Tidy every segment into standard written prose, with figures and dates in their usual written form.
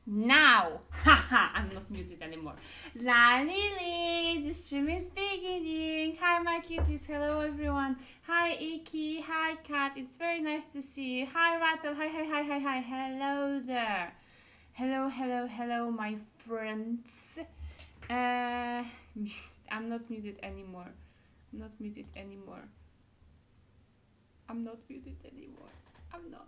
Now! Haha, I'm not muted anymore. La Lily, the stream is beginning. Hi, my cuties. Hello, everyone. Hi, Iki. Hi, Kat. It's very nice to see you. Hi, Rattle. Hi, hi, hi, hi, hi. Hello there. Hello, hello, hello, my friends. I'm not muted anymore. I'm not muted anymore. I'm not muted anymore. I'm not.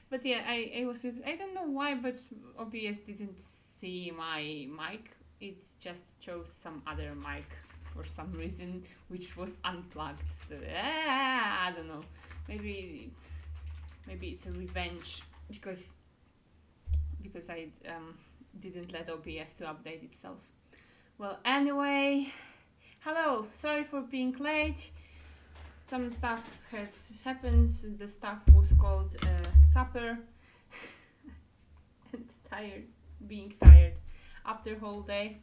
But yeah, I was muted. I don't know why, but OBS didn't see my mic. It just chose some other mic for some reason, which was unplugged. So I don't know. Maybe it's a revenge because I didn't let OBS to update itself. Well, anyway, hello. Sorry for being late. Some stuff had happened. The stuff was called supper and being tired after whole day.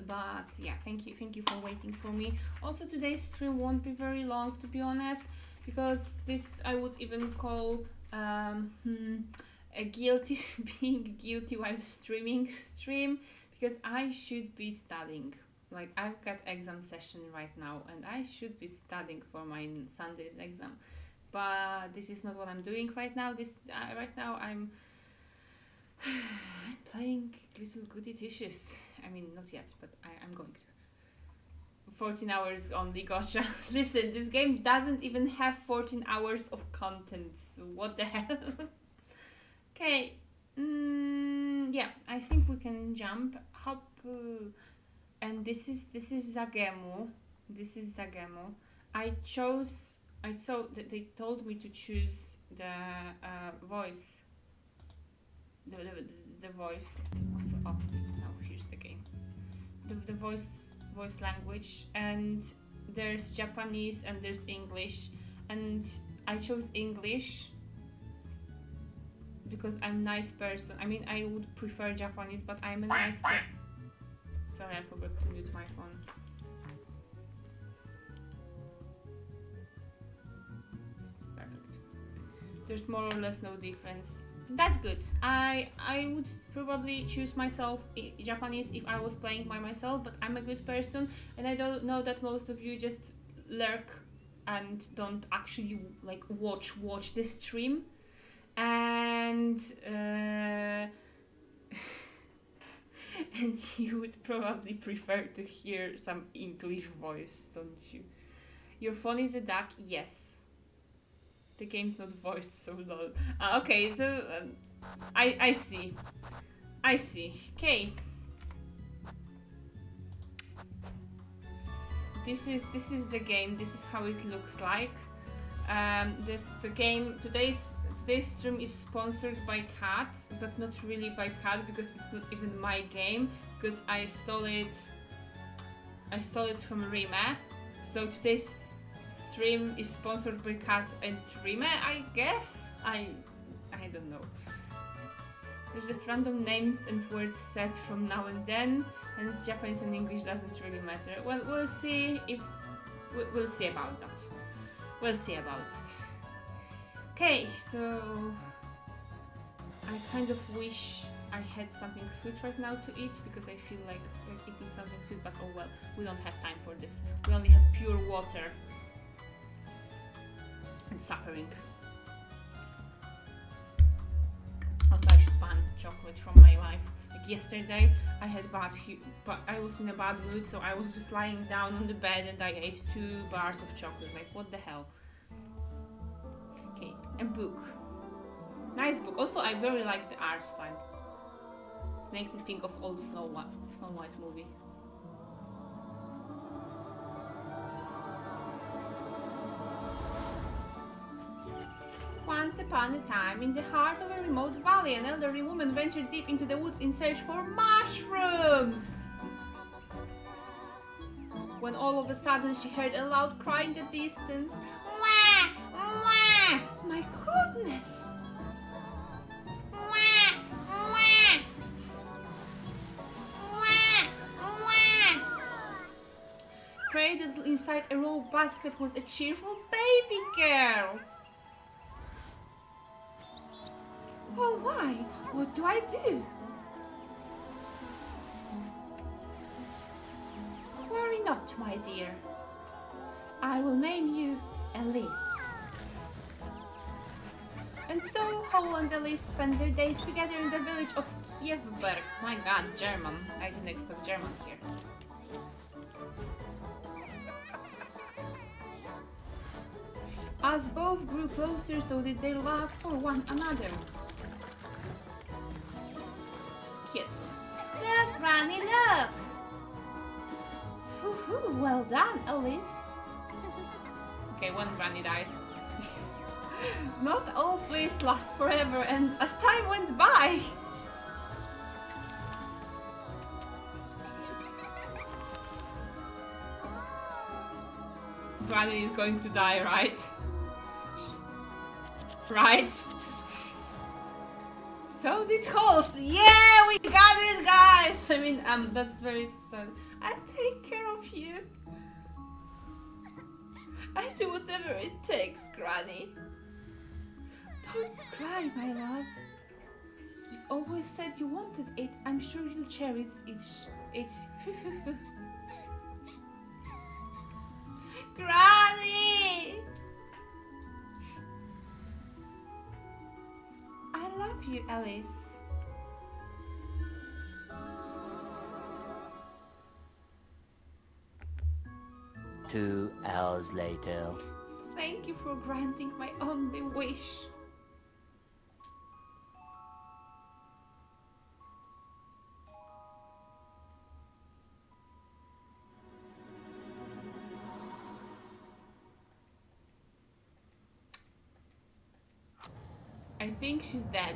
But yeah, thank you for waiting for me. Also, today's stream won't be very long, to be honest, because this I would even call a being guilty while stream, because I should be studying. Like, I've got exam session right now and I should be studying for my Sunday's exam, but this is not what I'm doing right now. Right now I'm playing Little Goody Two Shoes. I mean, not yet, but I'm going to. 14 hours only, gotcha. Listen, this game doesn't even have 14 hours of content, so what the hell? Okay, yeah, I think we can jump, hop, and this is Zagemu. This is Zagemu. I saw that they told me to choose the voice. The voice. Also, oh, now here's the game. The voice language, and there's Japanese and there's English, and I chose English because I'm a nice person. I mean, I would prefer Japanese, but I'm a nice person. Sorry, I forgot to mute my phone. Perfect. There's more or less no difference. That's good. I would probably choose myself Japanese if I was playing by myself, but I'm a good person, and I don't know that most of you just lurk and don't actually like watch the stream, and and you would probably prefer to hear some English voice, don't you? Your phone is a duck? Yes. The game's not voiced, so lol. Okay, so I see. Okay. This is the game. This is how it looks like. Today's stream is sponsored by Cat, but not really by Cat because it's not even my game, because I stole it from Rayumi. So today's stream is sponsored by Cat and Rayumi, I guess. I don't know. There's just random names and words said from now and then, and it's Japanese and English doesn't really matter. Well, we'll see about that. We'll see about it. Okay, so I kind of wish I had something sweet right now to eat, because I feel like eating something sweet, but oh well, we don't have time for this. We only have pure water and suffering. Also, I should ban chocolate from my life. Like yesterday, I was in a bad mood, so I was just lying down on the bed and I ate 2 bars of chocolate. Like, what the hell? Okay, a book. Nice book. Also, I very like the art style. Makes me think of old Snow White movie. Once upon a time, in the heart of a remote valley, an elderly woman ventured deep into the woods in search for mushrooms. When all of a sudden she heard a loud cry in the distance. Wah! Wah! My goodness! Wah! Wah! Wah! Wah! Cradled inside a roll basket was a cheerful baby girl. Oh my, what do I do? Worry not, my dear. I will name you Elise. And so Hole and Elise spend their days together in the village of Kievberg. My god, German. I didn't expect German here. As both grew closer, so did their love for one another. Cute. Look, Granny, look! Woohoo, well done, Elise. Okay, one Granny dies. Not all bliss lasts forever, and as time went by... Granny is going to die, right? Right? So did Holt. Yeah, we got it, guys! I mean, that's very sad. I'll take care of you. I'll do whatever it takes, Granny. Don't cry, my love. You always said you wanted it. I'm sure you'll cherish it. Granny! I love you, Alice. Two hours later. Thank you for granting my only wish. I think she's dead.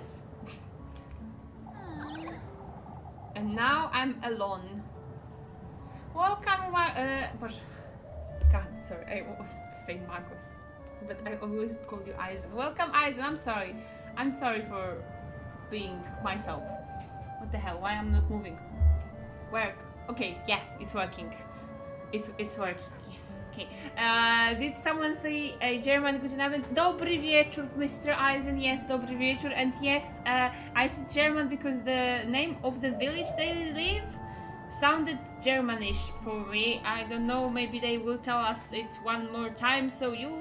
And now I'm alone. Welcome, Boże. God, sorry, I wanted to say Marcos, but I always call you Eisen. Welcome, Eisen. I'm sorry. I'm sorry for being myself. What the hell? Why I'm not moving? Work. Okay, yeah, it's working. It's working. Okay. Did someone say German guten Abend? Dobry wieczór, Mr. Eisen. Yes, dobry wieczór. And yes, I said German because the name of the village they live sounded Germanish for me. I don't know, maybe they will tell us it one more time, so you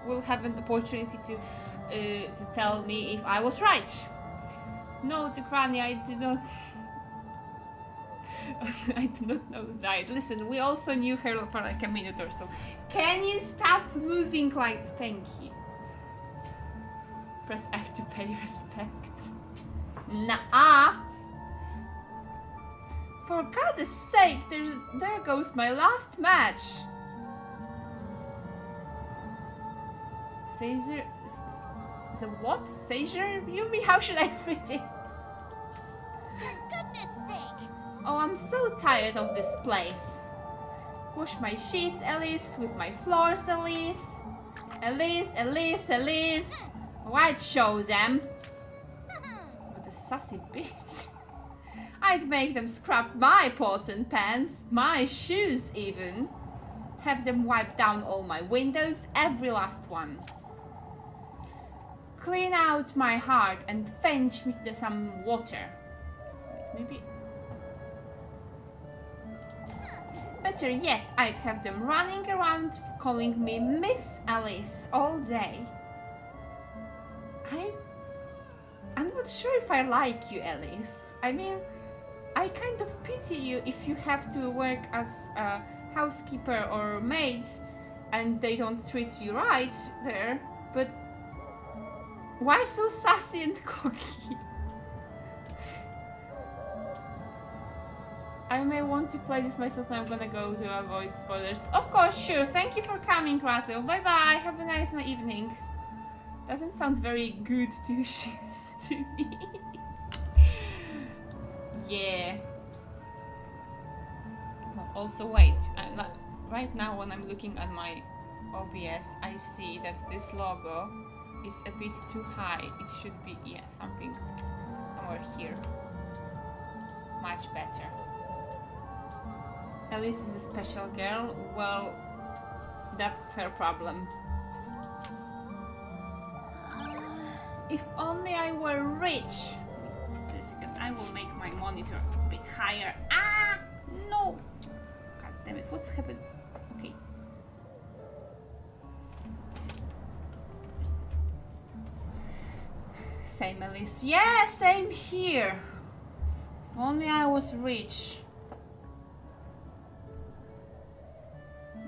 will have an opportunity to tell me if I was right. No, to Granny, I did not. I do not know that. Listen, we also knew her for like a minute or so. Can you stop moving like... Thank you. Press F to pay respect. Nah. For God's sake, there goes my last match. Caesar... The what? Caesar? Rayumi? How should I read it? For goodness sake! Oh, I'm so tired of this place. Wash my sheets, Elise. Sweep my floors, Elise. Elise. I'd show them. What a sassy bitch. I'd make them scrub my pots and pans, my shoes even. Have them wipe down all my windows, every last one. Clean out my heart and fetch me to some water. Maybe... Better yet, I'd have them running around calling me Miss Alice all day. I'm not sure if I like you, Alice. I mean, I kind of pity you if you have to work as a housekeeper or maid and they don't treat you right there, but why so sassy and cocky? I may want to play this myself, so I'm gonna go to avoid spoilers. Of course, sure. Thank you for coming, Kratel. Bye bye. Have a nice evening. Doesn't sound very good to shoes to me. Yeah. Also, wait. Right now, when I'm looking at my OBS, I see that this logo is a bit too high. It should be, yeah, somewhere here. Much better. Alice is a special girl. Well, that's her problem. If only I were rich. Wait a second, I will make my monitor a bit higher. Ah, no. God damn it, what's happened? Okay. Same, Alice. Yeah, same here. If only I was rich.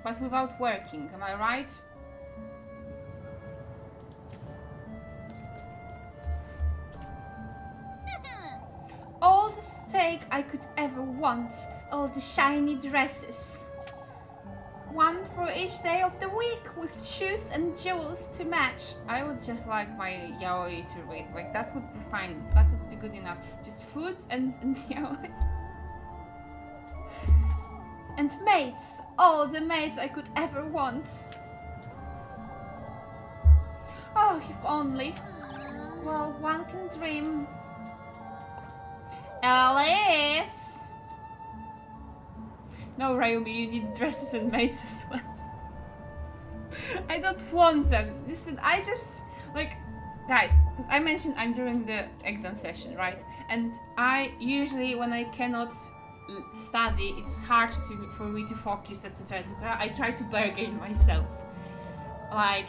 But without working, am I right? All the steak I could ever want, all the shiny dresses. One for each day of the week, with shoes and jewels to match. I would just like my yaoi to read, like that would be fine, that would be good enough. Just food and yaoi. And mates, all the mates I could ever want. Oh, if only. Well, one can dream. Alice! No, Rayumi, you need dresses and mates as well. I don't want them. Listen, I just, like, guys, because I mentioned I'm during the exam session, right? And I usually, when I cannot study, it's hard for me to focus, etc, etc. I try to bargain myself. Like,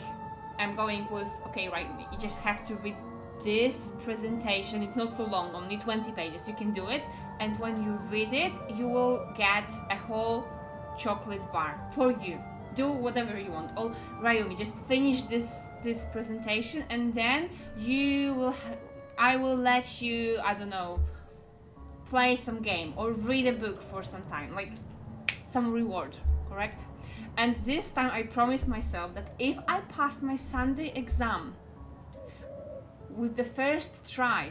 I'm going with, okay, Rayumi, you just have to read this presentation. It's not so long, only 20 pages. You can do it, and when you read it, you will get a whole chocolate bar for you. Do whatever you want. Oh, Rayumi, just finish this presentation, and then you will. I will let you, I don't know, play some game or read a book for some time, like some reward, correct? And this time I promised myself that if I pass my Sunday exam with the first try,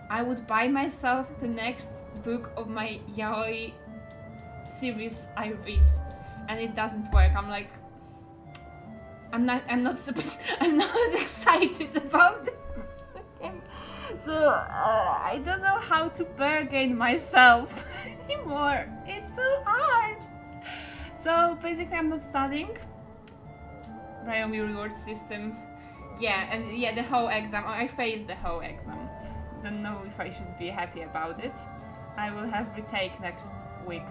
I would buy myself the next book of my yaoi series I read, and it doesn't work. I'm like, I'm not excited about this. So I don't know how to bargain myself anymore. It's so hard. So basically, I'm not studying. Rayumi reward system. Yeah, and yeah, the whole exam. I failed the whole exam. Don't know if I should be happy about it. I will have retake next week.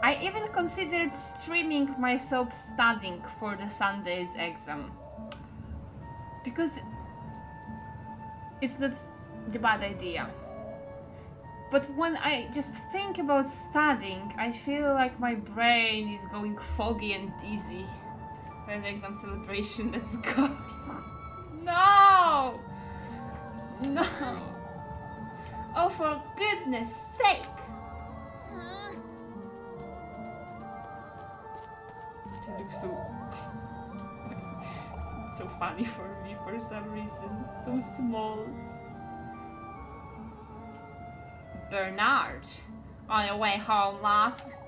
I even considered streaming myself studying for the Sunday's exam. Because it's not the bad idea. But when I just think about studying, I feel like my brain is going foggy and dizzy. Third exam celebration, let's go. No! No! Oh, for goodness sake! They look so funny for me for some reason. So small. Bernard, on your way home, lass.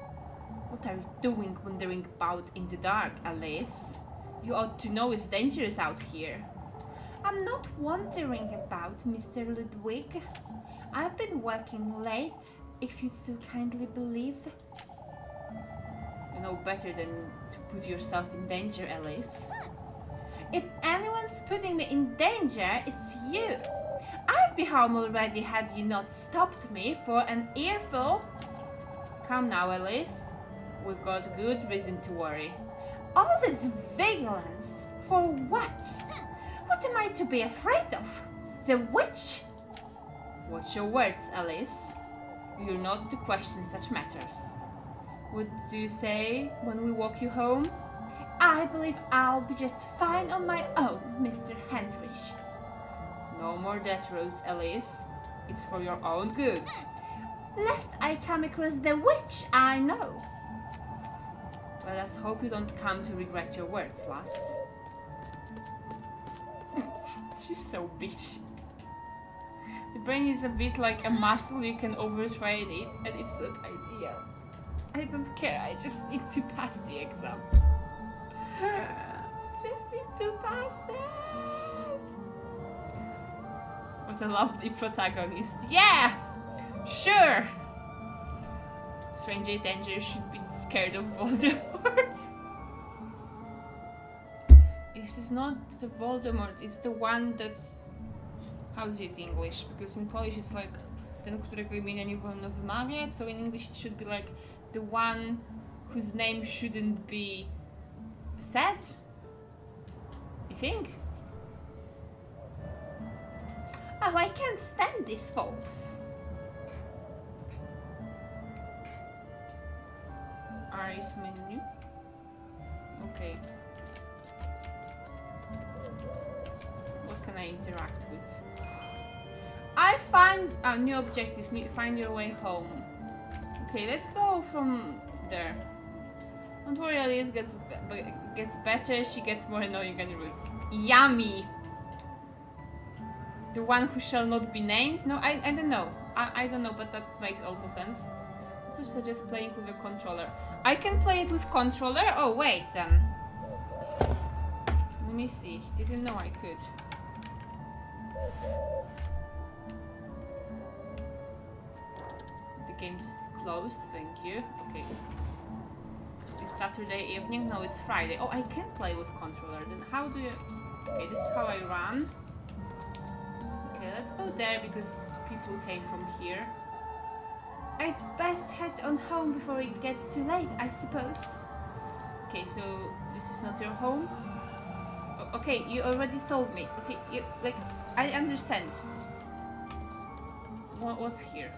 What are you doing wandering about in the dark, Alice? You ought to know it's dangerous out here. I'm not wandering about, Mr. Ludwig. I've been working late, if you'd so kindly believe. You know better than to put yourself in danger, Alice. If anyone's putting me in danger, it's you. I'd be home already had you not stopped me for an earful. Come now, Alice. We've got good reason to worry. All this vigilance, for what? What am I to be afraid of? The witch? Watch your words, Alice. You're not to question such matters. What do you say when we walk you home? I believe I'll be just fine on my own, Mr. Heinrich. No more death rows, Alice. It's for your own good. Lest I come across the witch, I know. Let us hope you don't come to regret your words, lass. She's so bitchy. The brain is a bit like a muscle, you can overtrain it, and it's not ideal. I don't care, I just need to pass the exams. Just need to pass them. What a lovely protagonist. Yeah! Sure! Stranger danger should be scared of Voldemort. This is not the Voldemort, it's the one that... How's it in English? Because in Polish it's like ten, którego imienia nie wolno wymawiać, so in English it should be like the one whose name shouldn't be said, I think. Oh, I can't stand these folks. Iris menu. Okay. What can I interact with? I find a new objective. Find your way home. Okay, let's go from there. Don't worry, Alice gets better. She gets more annoying and rude. Yummy. The one who shall not be named? No, I don't know. I don't know, but that makes also sense. To suggest playing with a controller. I can play it with controller? Oh, wait then. Let me see. Didn't know I could. The game just closed, thank you. Okay. It's Saturday evening? No, it's Friday. Oh, I can play with controller. Then how do you... Okay, this is how I run. Okay, let's go there because people came from here. I'd best head on home before it gets too late, I suppose. Okay, so this is not your home? Okay, you already told me. Okay, you, like, I understand. What's here?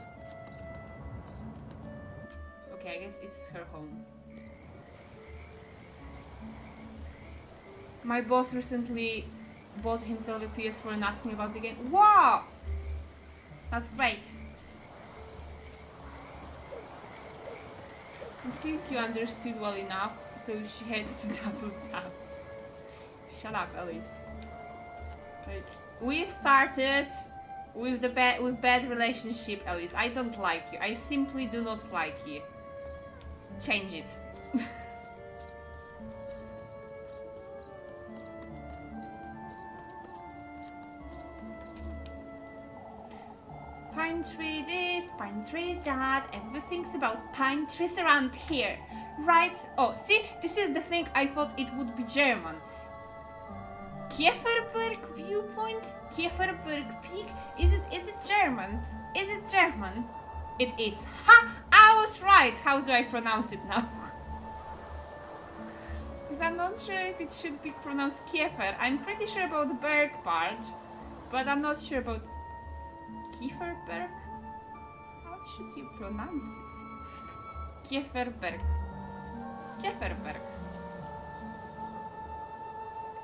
Okay, I guess it's her home. My boss recently bought himself a PS4 and asked me about the game. Wow! That's great. I think you understood well enough, so she had to double tap. Shut up, Alice. Like, we've started with bad relationship, Alice. I don't like you. I simply do not like you. Change it. Pine tree this, pine tree that, everything's about pine trees around here, right? Oh, see, this is the thing I thought it would be German. Kieferberg viewpoint, Kieferberg peak, is it German? Is it German? It is. Ha! I was right! How do I pronounce it now? Because I'm not sure if it should be pronounced Kiefer. I'm pretty sure about the Berg part, but I'm not sure about Kieferberg? How should you pronounce it? Kieferberg. Kieferberg.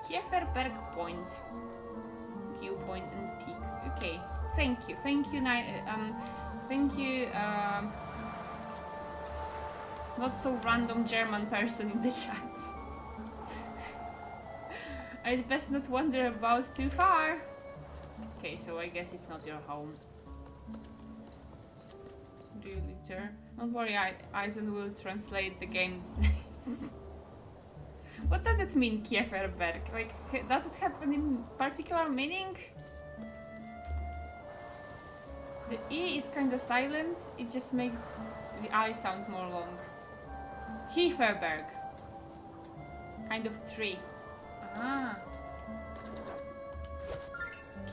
Kieferberg point. Viewpoint and peak. Okay. Thank you. Thank you, thank you, not so random German person in the chat. I'd best not wander about too far. Okay, so I guess it's not your home. Realtor. Don't worry, Eisen will translate the game's names. What does it mean, Kieferberg? Like, does it have any particular meaning? The E is kind of silent, it just makes the I sound more long. Kieferberg. Kind of tree. Ah.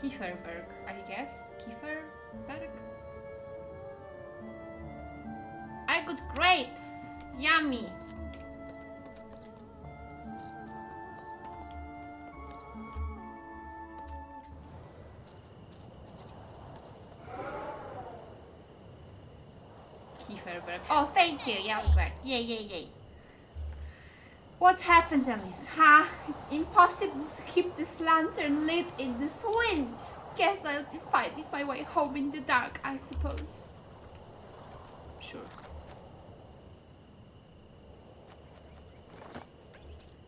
Kieferberg, I guess. Kieferberg. I got grapes! Yummy! Kieferberg. Oh, thank you! Yeah, great. Yay. What happened, Alice? Huh? It's impossible to keep this lantern lit in this wind. Guess I'll be finding my way home in the dark, I suppose. Sure.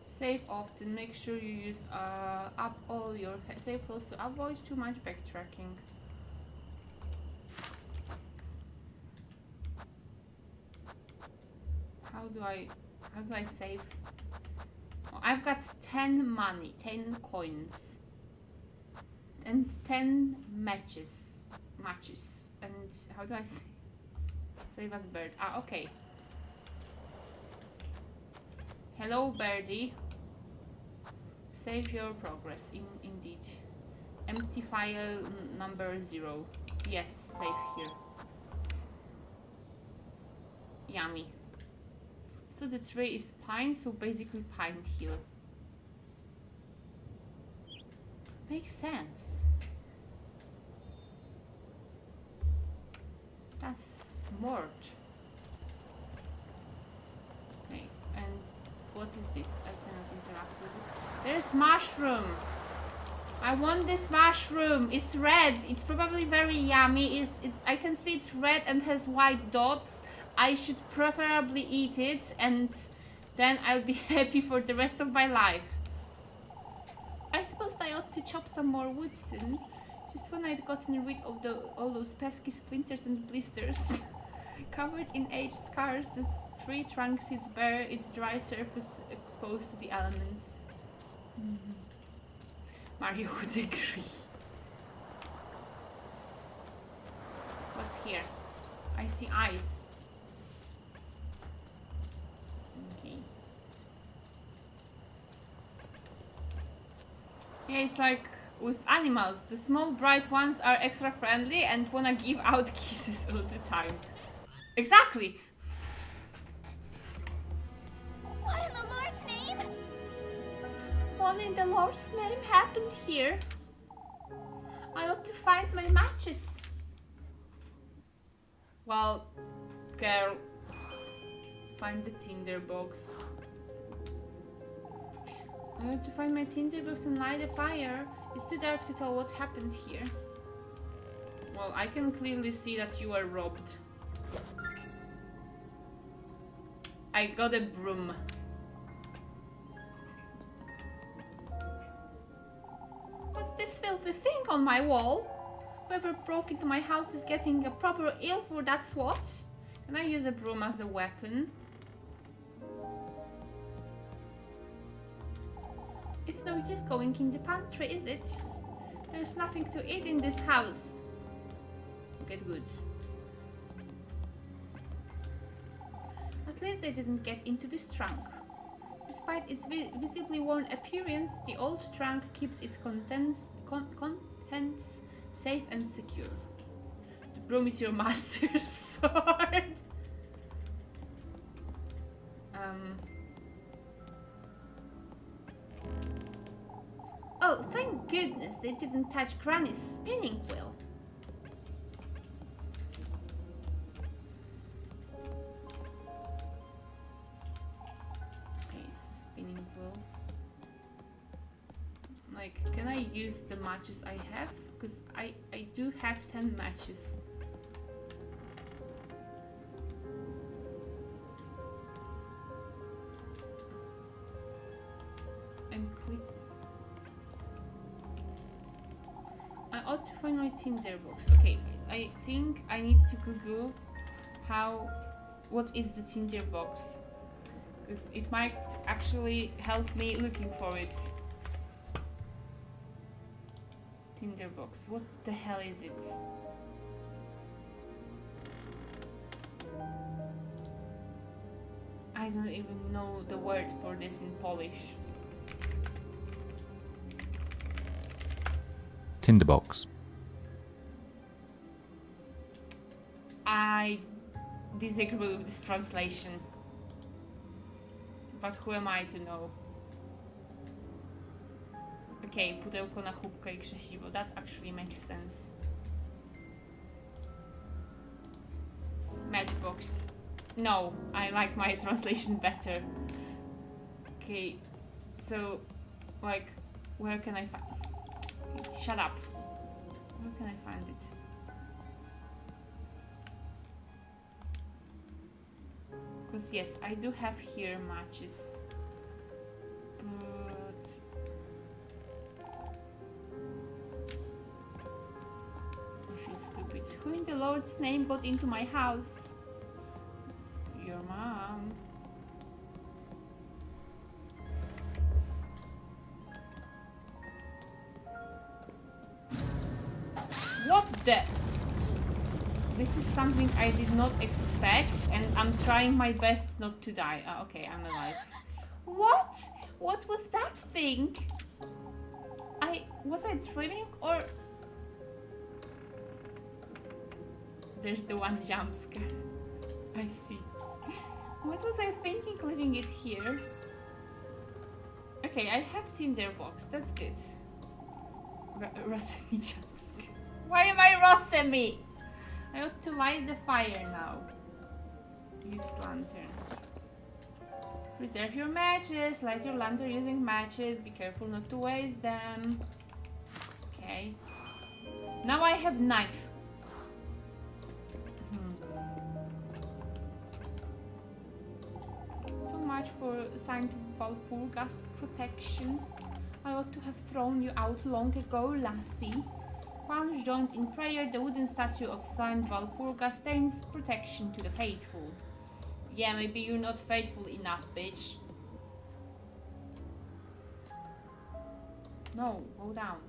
Save often. Make sure you use up all your save close to avoid too much backtracking. How do I save? Oh, I've got 10 money, 10 coins, and 10 matches. And how do I save as bird? Ah, okay. Hello, birdie. Save your progress. Indeed. Empty file number 0. Yes, save here. Yummy. So the tree is pine, so basically Pine Hill. Makes sense. That's smart. Okay, and what is this? I cannot interact with it. There's mushroom! I want this mushroom! It's red! It's probably very yummy. It's I can see it's red and has white dots. I should preferably eat it, and then I'll be happy for the rest of my life. I suppose I ought to chop some more wood soon. Just when I'd gotten rid of all those pesky splinters and blisters. Covered in aged scars, the tree trunk sits bare, its dry surface exposed to the elements. Mario would agree. What's here? I see ice. Okay. Yeah, it's like with animals. The small bright ones are extra friendly and wanna give out kisses all the time. Exactly! What in the Lord's name? What in the Lord's name happened here? I ought to find my matches. Well, girl, find the tinder box. I have to find my tinder box and light a fire. It's too dark to tell what happened here. Well, I can clearly see that you are robbed. I got a broom. What's this filthy thing on my wall? Whoever broke into my house is getting a proper ill for that swat. Can I use a broom as a weapon? It's no use going in the pantry, is it? There's nothing to eat in this house. Get good. At least they didn't get into this trunk. Despite its visibly worn appearance, the old trunk keeps its contents safe and secure. The broom is your master's sword. Oh, thank goodness they didn't touch Granny's spinning wheel. Okay, it's a spinning wheel. Like, can I use the matches I have? Because I do have 10 matches. And click. I ought to find my tinder box. Okay, I think I need to Google what is the tinder box, because it might actually help me looking for it. Tinder box. What the hell is it? I don't even know the word for this in Polish. Tinderbox. I disagree with this translation. But who am I to know? Okay, pudełko na chłopka i krzesiwo. That actually makes sense. Matchbox. No, I like my translation better. Okay, so, like, where can I find... Shut up. Where can I find it? Because yes, I do have here matches. But... I feel stupid. Who in the Lord's name got into my house? Your mom. What the? This is something I did not expect, and I'm trying my best not to die. Okay, I'm alive. What? What was that thing? Was I dreaming or... There's the one jump scare. I see. What was I thinking leaving it here? Okay, I have tinderbox. That's good. Rosemi jump scare. Why am I Rosemi? I ought to light the fire now. Use lantern. Preserve your matches. Light your lantern using matches. Be careful not to waste them. Okay. Now I have 9. So much for Saint Walpurga's protection. I ought to have thrown you out long ago, lassie. Palms joined in prayer, the wooden statue of Saint Walpurga stains protection to the faithful. Yeah, maybe you're not faithful enough, bitch. No, go down.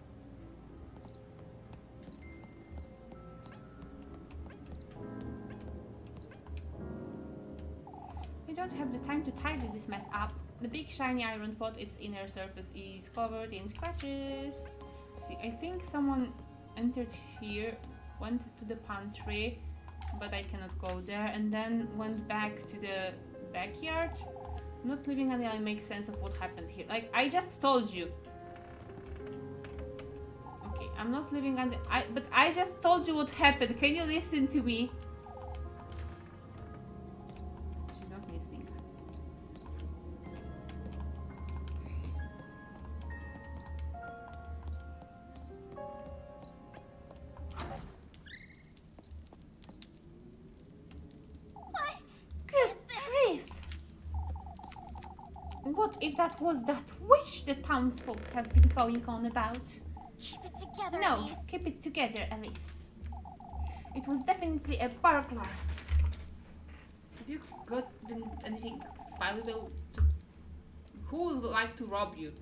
I don't have the time to tidy this mess up. The big shiny iron pot, its inner surface is covered in scratches. See, I think someone entered here, went to the pantry, but I cannot go there, and then went back to the backyard. I'm not leaving until I make sense of what happened here. Like, I just told you. Okay, I'm not leaving until but I just told you what happened. Can you listen to me? She's not listening. What if that was that witch the townsfolk have been going on about? Keep it together, No, Elise. keep it together, Elise. It was definitely a burglar. Have you got anything valuable to... Who would like to rob you?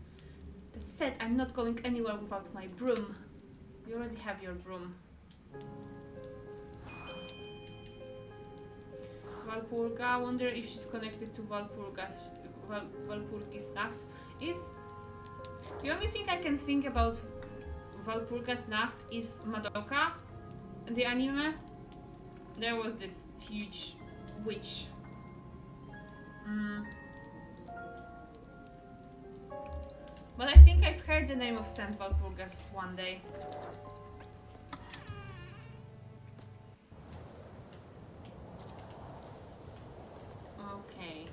That said, I'm not going anywhere without my broom. You already have your broom. Walpurga, I wonder if she's connected to Walpurga's Nacht. Is the only thing I can think about Walpurga's Nacht is Madoka. In the anime, there was this huge witch. But I think I've heard the name of Saint Walpurgas one day. Okay.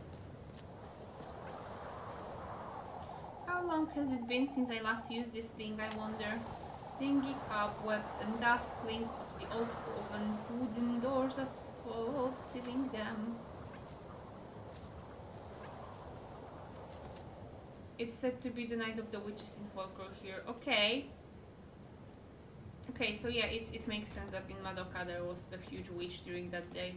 How long has it been since I last used this thing, I wonder? Stingy cobwebs and dust cling of the old oven's wooden doors as cold, sealing them. It's said to be the night of the witches in folklore here. Okay. Okay, so yeah, it makes sense that in Madoka there was the huge witch during that day.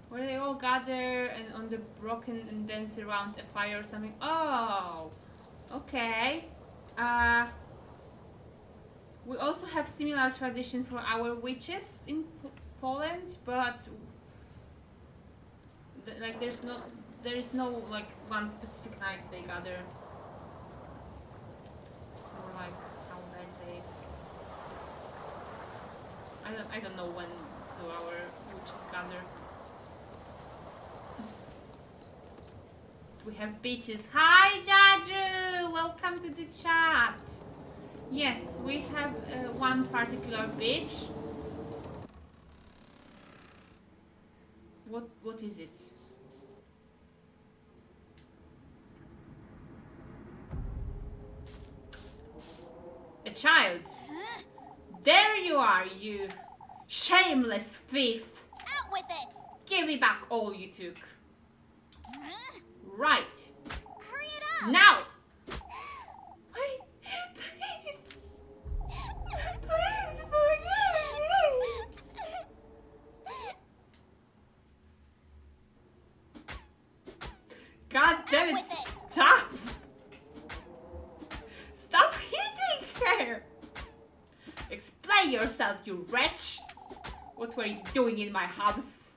Where they all gather and on the broken and dance around a fire or something. Oh, okay. We also have similar tradition for our witches in Poland, but like there is no like one specific night they gather. It's more like, how would I say it? I don't know when do our witches gather. We have beaches. Hi, Jaju! Welcome to the chat. Yes, we have one particular beach. What is it? A child. Huh? There you are, you shameless thief. Out with it! Give me back all you took. Huh? Right. Hurry it up! Now! Wait, please! Please forgive me! God damn it, with it. stop! Stop hitting her! Explain yourself, you wretch! What were you doing in my house?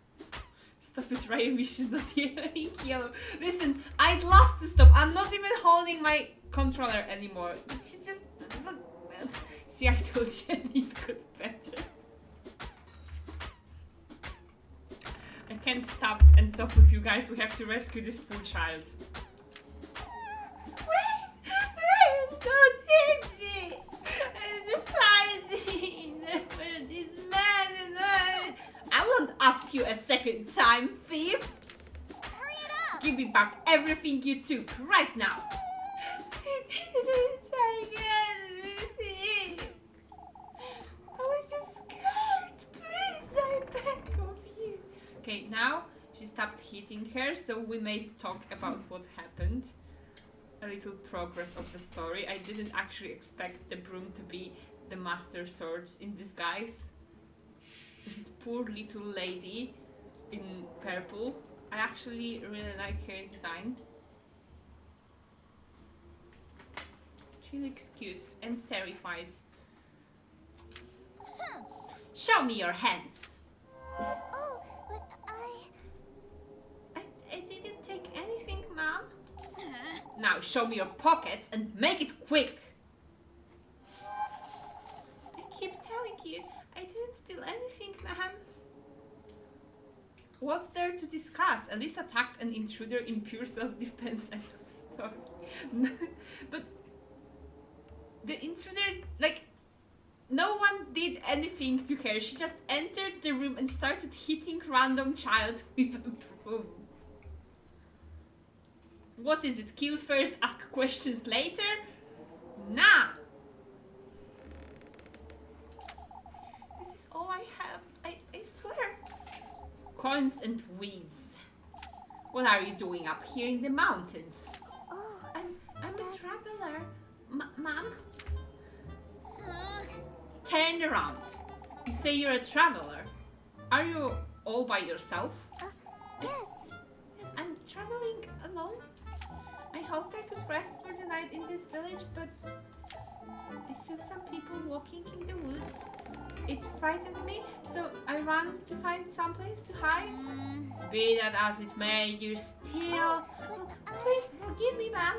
Stop it, Rayumi, she's not yellow. Listen, I'd love to stop. I'm not even holding my controller anymore. She just... See, I told Jenny's got better. I can't stop and talk with you guys. We have to rescue this poor child. Please don't hit me! I'm just hiding for this man and I won't ask you a second time, thief! Hurry it up! Give me back everything you took right now! I didn't take anything! I was just scared! Please, I beg of you! Okay, now she stopped hitting her, so we may talk about what happened. A little progress of the story. I didn't actually expect the broom to be the master sword in disguise. Poor little lady in purple. I actually really like her design. She looks cute and terrified. Show me your hands! Oh, but I didn't take anything, Mom. Now show me your pockets and make it quick! I keep telling you, I didn't steal anything, Ma'am. What's there to discuss? Elise attacked an intruder in pure self-defense. End of story. But the intruder, like, no one did anything to her. She just entered the room and started hitting random child with a broom. What is it? Kill first, ask questions later? Nah! This is all I have. I swear. Coins and weeds. What are you doing up here in the mountains? oh, I'm a traveler. Mom? huh? Turn around. You say you're a traveler. Are you all by yourself? Yes. Yes, I'm traveling alone. I hoped I could rest for the night in this village, but I saw some people walking in the woods. It frightened me, so I ran to find some place to hide. Be that as it may, you're still... Please forgive me, ma'am.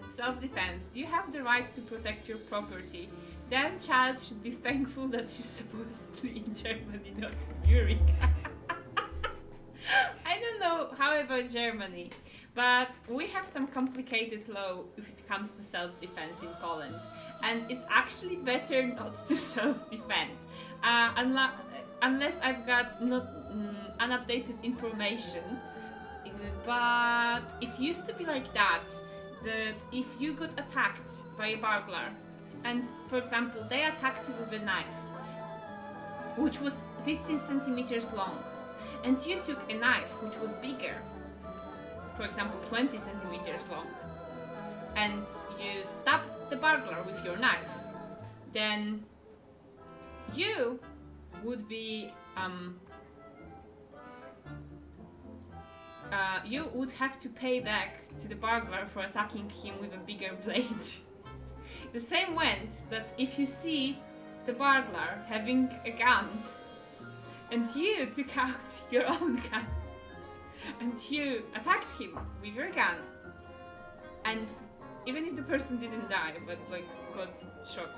Self-defense. You have the right to protect your property. That child should be thankful that she's supposedly in Germany, not in Eureka. I don't know how about Germany, but we have some complicated law if it comes to self-defense in Poland. And it's actually better not to self-defend. Unless I've got not unupdated information. But it used to be like that if you got attacked by a burglar, and for example, they attacked you with a knife, which was 15 centimeters long, and you took a knife which was bigger, for example, 20 centimeters long, and you stabbed the burglar with your knife, then you would be you would have to pay back to the burglar for attacking him with a bigger blade. The same went that if you see the burglar having a gun and you took out your own gun and you attacked him with your gun, and even if the person didn't die but like got shot,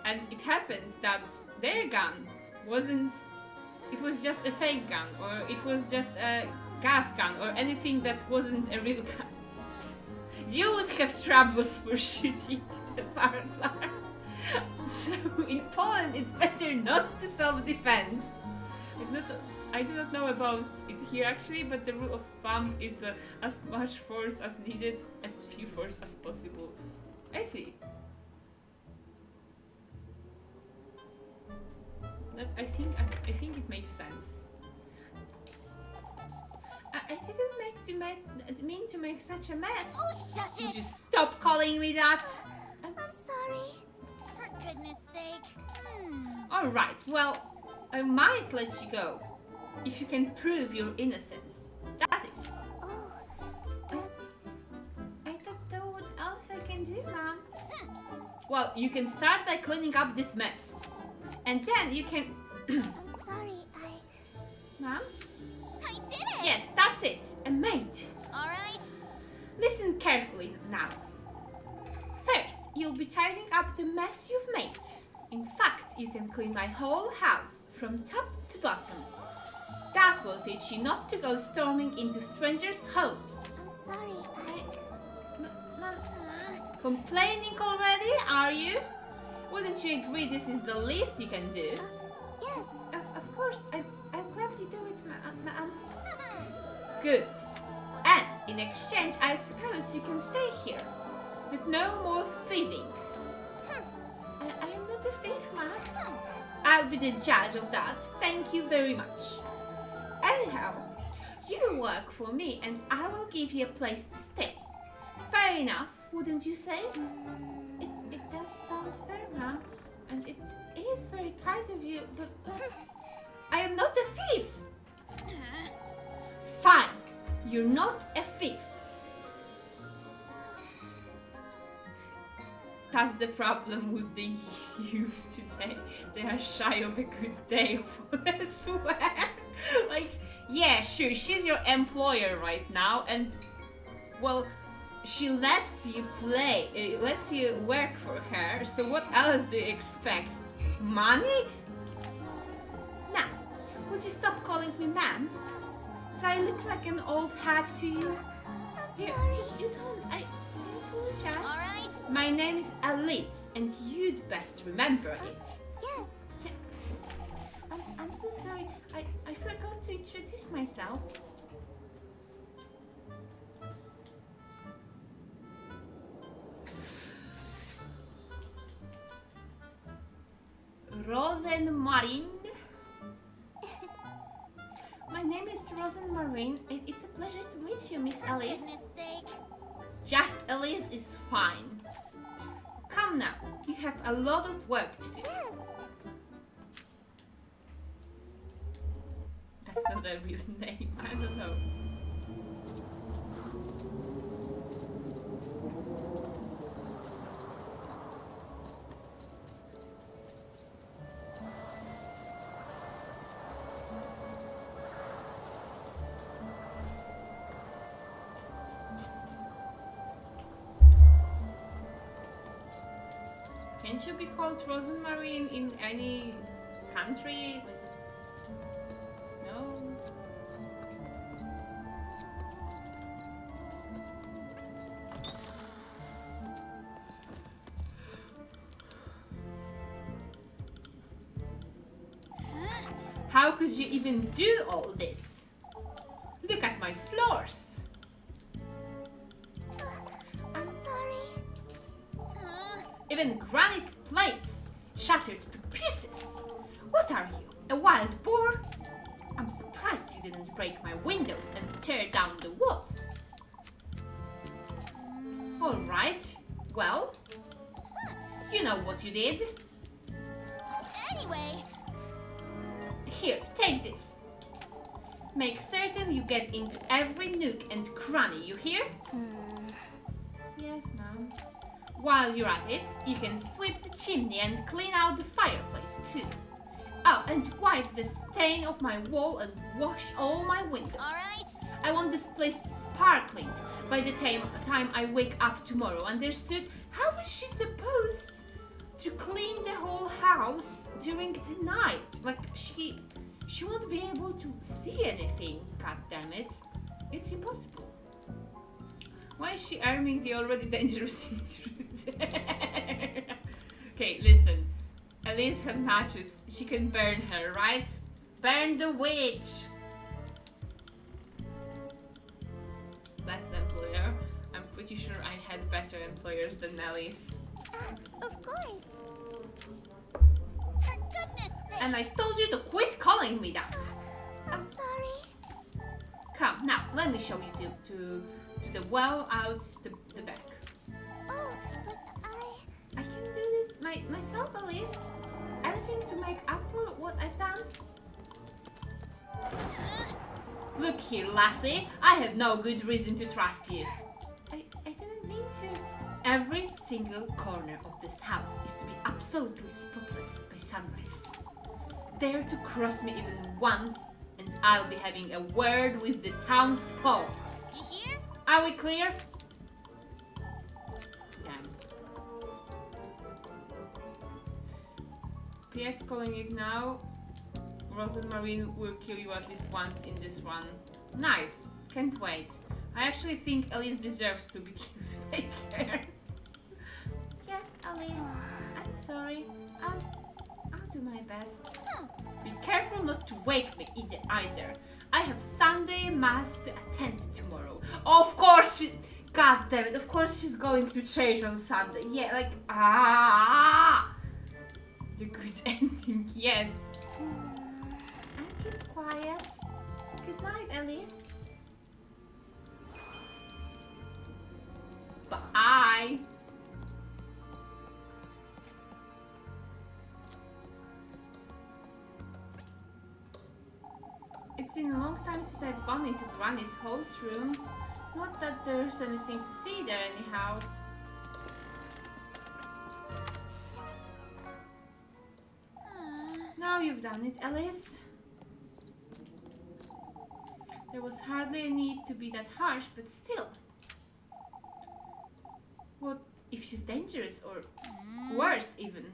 and it happened that their gun wasn't, it was just a fake gun, or it was just a gas gun, or anything that wasn't a real gun, you would have troubles for shooting the burglar. So in Poland it's better not to self-defend. I do not know about it here actually, but the rule of thumb is as much force as needed, as few force as possible. I see. I think it makes sense. I didn't mean to make such a mess. Oh, shush Would it! you stop calling me that? I'm sorry. For goodness sake. Alright, well, I might let you go if you can prove your innocence. That is. Oh, that's... I don't know what else I can do, Mom. Well, you can start by cleaning up this mess. And then you can... I'm sorry, Mom? Yes, that's it. A mate. All right. Listen carefully now. First, you'll be tidying up the mess you've made. In fact, you can clean my whole house from top to bottom. That will teach you not to go storming into strangers' homes. I'm sorry. Complaining already, are you? Wouldn't you agree this is the least you can do? Yes. Of course, I'll gladly do it, ma'am. Good. And in exchange, I suppose you can stay here. But no more thieving. I am not a thief, ma'am. I'll be the judge of that. Thank you very much. Anyhow, you work for me and I will give you a place to stay. Fair enough, wouldn't you say? It does sound fair, ma'am. And it is very kind of you, but I am not a thief. Fine, you're not a thief. That's the problem with the youth today. They are shy of a good day of honest wear. Like, yeah, sure, she's your employer right now, and well, she lets you lets you work for her. So what else do you expect? Money? Now, would you stop calling me ma'am? Do I look like an old hag to you? I'm sorry. You don't. I apologize. All right. My name is Alice, and you'd best remember it. Yes. I'm so sorry. I forgot to introduce myself. Rosenmarine. My name is Rosenmarine. It's a pleasure to meet you, Miss For Alice. goodness sake. Just Alice is fine. Come now, you have a lot of work to do. Yes. That's not a real name, I don't know. Can't you be called Rosenmarine in any country? No. How could you even do all this? Look at my floors. I'm sorry. Even Granny's plates shattered to pieces. What are you, a wild boar? I'm surprised you didn't break my windows and tear down the walls. All right, well, you know what you did. Anyway. Here, take this. Make certain you get into every nook and cranny, you hear? Yes, ma'am. While you're at it, you can sweep the chimney and clean out the fireplace too. Oh, and wipe the stain off my wall and wash all my windows. All right. I want this place sparkling by the time I wake up tomorrow, understood? How is she supposed to clean the whole house during the night? Like, she won't be able to see anything, god damn it. It's impossible. Why is she arming the already dangerous intruder? Okay, listen. Alice has matches. She can burn her, right? Burn the witch! Best employer. I'm pretty sure I had better employers than Alice. Of course. For goodness sake. And I told you to quit calling me that! I'm sorry. Come, now, let me show you to the well out the back. Oh, but I can do it myself, Alice. Anything to make up for what I've done? Look here, lassie. I have no good reason to trust you. I didn't mean to. Every single corner of this house is to be absolutely spotless by sunrise. Dare to cross me even once, and and I'll be having a word with the townsfolk. You hear? Are we clear? Damn. PS calling it now. Rosemarine will kill you at least once in this run. Nice. Can't wait. I actually think Elise deserves to be killed by her. Yes, Elise. I'm sorry. I'll do my best. Be careful not to wake me either. I have Sunday Mass to attend tomorrow. Of course she... God damn it. Of course she's going to church on Sunday. Yeah, like... The good ending, yes. And keep quiet. Good night, Elise. Bye. It's been a long time since I've gone into Granny's host room. Not that there's anything to see there anyhow. Now you've done it, Alice. There was hardly a need to be that harsh, but still. What if she's dangerous, or worse even?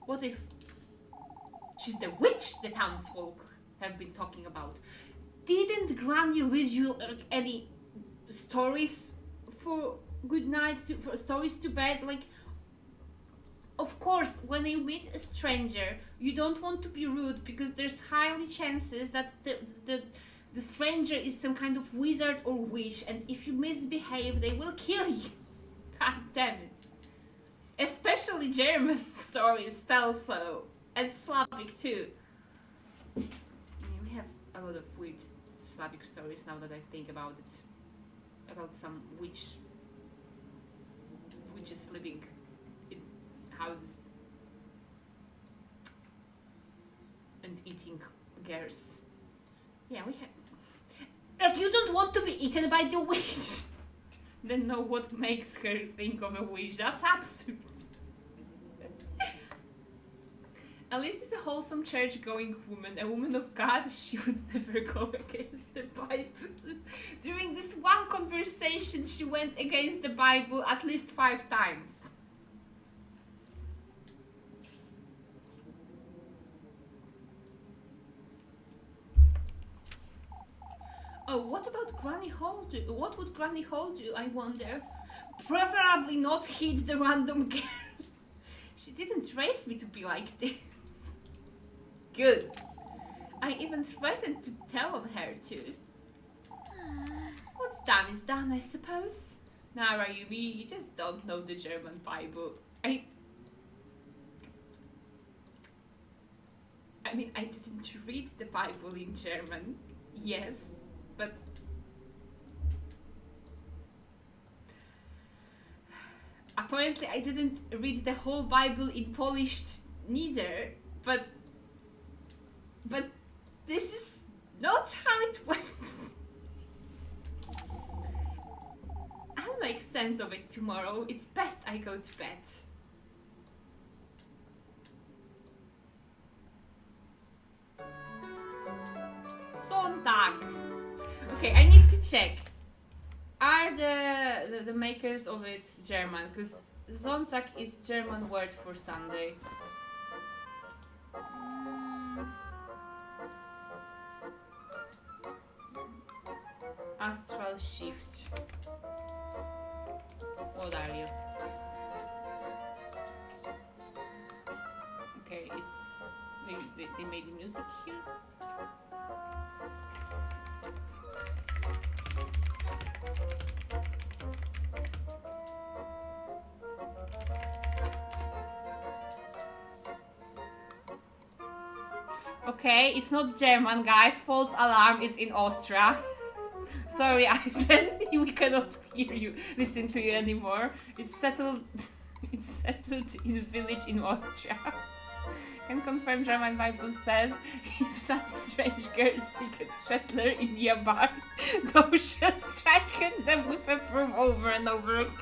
What if she's the witch the townsfolk have been talking about? Didn't Granny read you any stories for good night, for stories to bed? Like, of course, when you meet a stranger, you don't want to be rude because there's highly chances that the stranger is some kind of wizard or witch, and if you misbehave, they will kill you. God damn it. Especially German stories tell so, and Slavic too. I mean, we have a lot of weird Slavic stories now that I think about it. About some witches living in houses and eating girls. Yeah, we have. Like, you don't want to be eaten by the witch. Then know what makes her think of a witch. That's absurd. Alice is a wholesome church-going woman, a woman of God. She would never go against the Bible. During this one conversation, she went against the Bible at least 5 times. Oh, what about Granny Hall do? What would Granny Hall do, I wonder? Preferably not hit the random girl. She didn't raise me to be like this. Good. I even threatened to tell on her too. What's done is done, I suppose. Nah, Rayumi, you just don't know the German Bible. I mean, I didn't read the Bible in German. Yes. But apparently I didn't read the whole Bible in Polish neither, but this is not how it works. I'll make sense of it tomorrow. It's best I go to bed. Sonntag. Okay, I need to check. Are the makers of it German? Because Sonntag is German word for Sunday. Astral shift. What are you? Okay, they made the music here. Okay, it's not German, guys. False alarm, it's in Austria. Sorry, Eisen, we cannot hear you, listen to you anymore. It's settled in a village in Austria. Can confirm German Bible says, if some strange girl seek a settler in nearby, thou shalt strike them with a broom over and over again.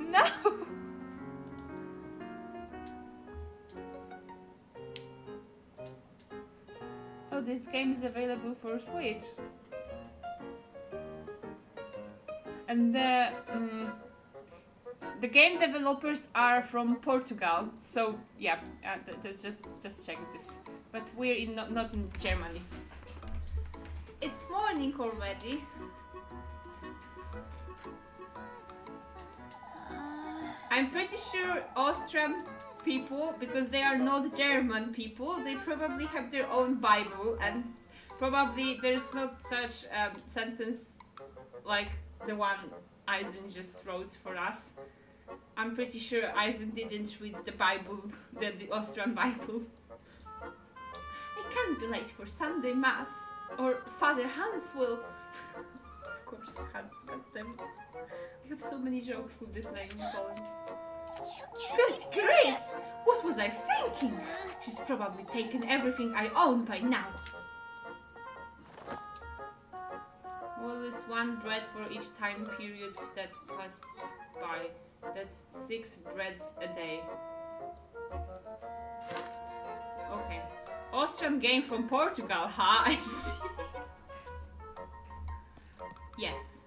No! this game is available for Switch. And the game developers are from Portugal, so yeah, just check this. But we're not in Germany. It's morning already. I'm pretty sure Austrian people, because they are not German people, they probably have their own Bible, and probably there's not such sentence like the one Eisen just wrote for us. I'm pretty sure Eisen didn't read the Bible, the Austrian Bible. I can't be late for Sunday Mass, or Father Hans will... Of course, Hans, goddamn. We have so many jokes with this name in Poland. Good grief! What was I thinking? She's probably taken everything I own by now. Always one bread for each time period that passed by. That's 6 breads a day. Okay. Austrian game from Portugal, huh? I see. Yes.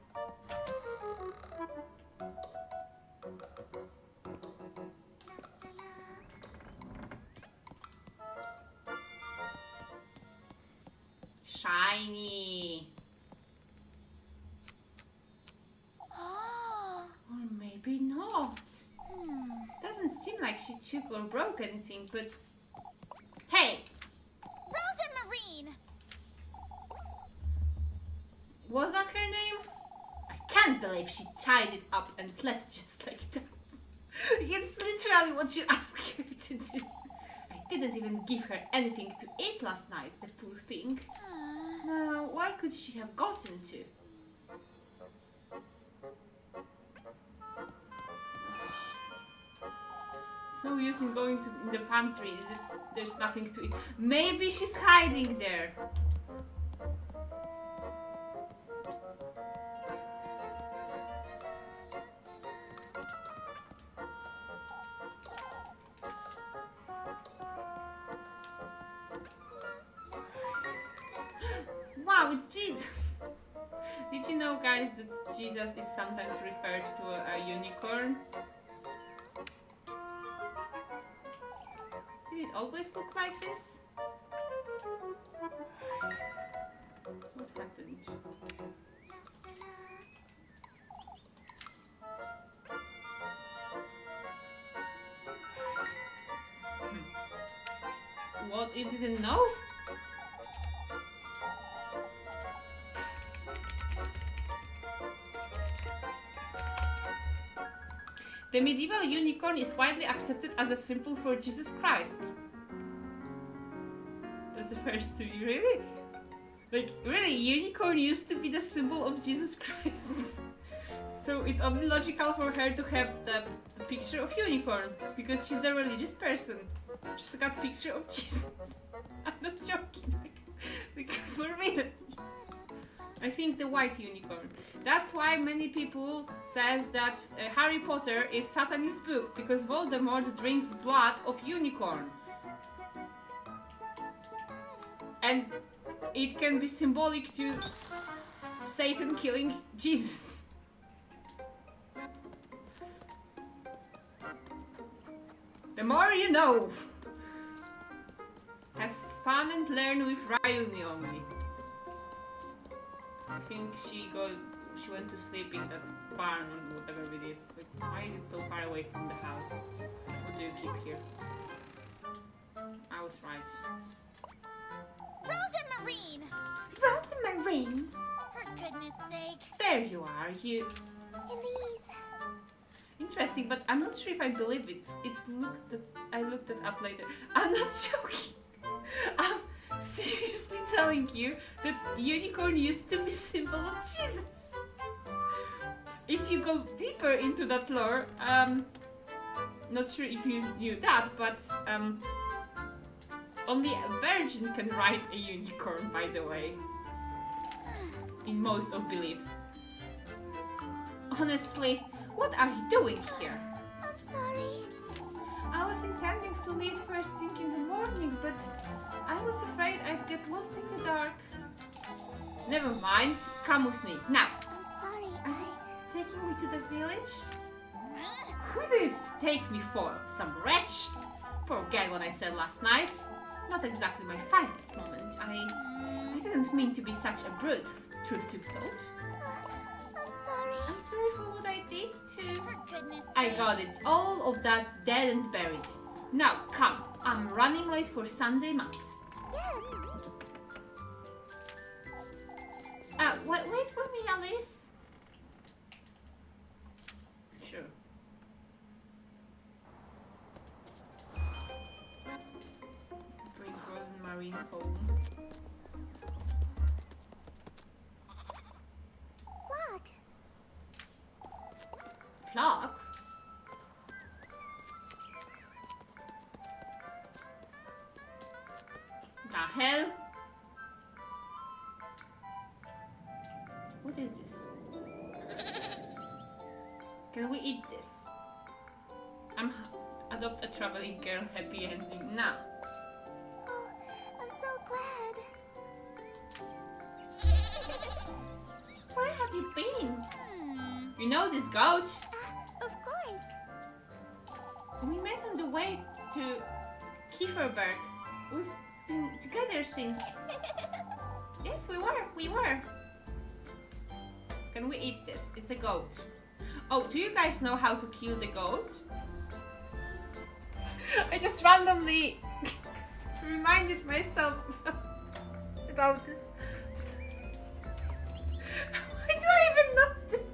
Shiny. Or maybe not. Doesn't seem like she took or broke anything, but... Hey! Rose and Marine! Was that her name? I can't believe she tied it up and left just like that. It's literally what you asked her to do. I didn't even give her anything to eat last night, the poor thing. Now, where could she have gotten to? It's no use in going in the pantry, is it? There's nothing to eat. Maybe she's hiding there. Wow, it's Jesus! Did you know, guys, that Jesus is sometimes referred to a unicorn? Did it always look like this? What happened? What, you didn't know? The medieval unicorn is widely accepted as a symbol for Jesus Christ. That's the first to you, really? Like, really, unicorn used to be the symbol of Jesus Christ. So it's only logical for her to have the picture of unicorn, because she's the religious person. She's got a picture of Jesus. I'm not joking, like for real. I think the white unicorn. That's why many people says that Harry Potter is Satanist book, because Voldemort drinks blood of unicorn. And it can be symbolic to Satan killing Jesus. The more you know. Have fun and learn with Rayumi only. I think she went to sleep in that barn or whatever it is. Like, why is it so far away from the house? What do you keep here? I was right. Rose and Marine! Rose and Marine! For goodness sake. There you are, you... Elise. Interesting, but I'm not sure if I believe it. I looked it up later. I'm not joking. I'm seriously telling you that unicorn used to be symbol of Jesus. If you go deeper into that lore, not sure if you knew that, but only a virgin can ride a unicorn, by the way. In most of beliefs. Honestly, what are you doing here? I'm sorry. I was was intending to leave first thing in the morning, but I was afraid I'd get lost in the dark. Never mind, come with me. Now, I'm sorry, are you taking me to the village? Who do you take me for? Some wretch? Forget what I said last night. Not exactly my finest moment. I didn't mean to be such a brute, truth to be told. I'm sorry. I'm sorry for what I did too. For goodness I sake. got it. All of that's dead and buried. Now, come. I'm running late for Sunday Mass. Yes. Wait for me, Alice. Sure. Bring Frozen Marine home. Flock. Flock? The hell? What is this? Can we eat this? Adopt a traveling girl, happy ending now. Oh, I'm so glad. Where have you been? You know this goat? Of course. We met on the way to Kieferberg. We've been together since. Yes, we were. Can we eat this? It's a goat. Oh, do you guys know how to kill the goat? I just randomly reminded myself about this. Why do I even know this?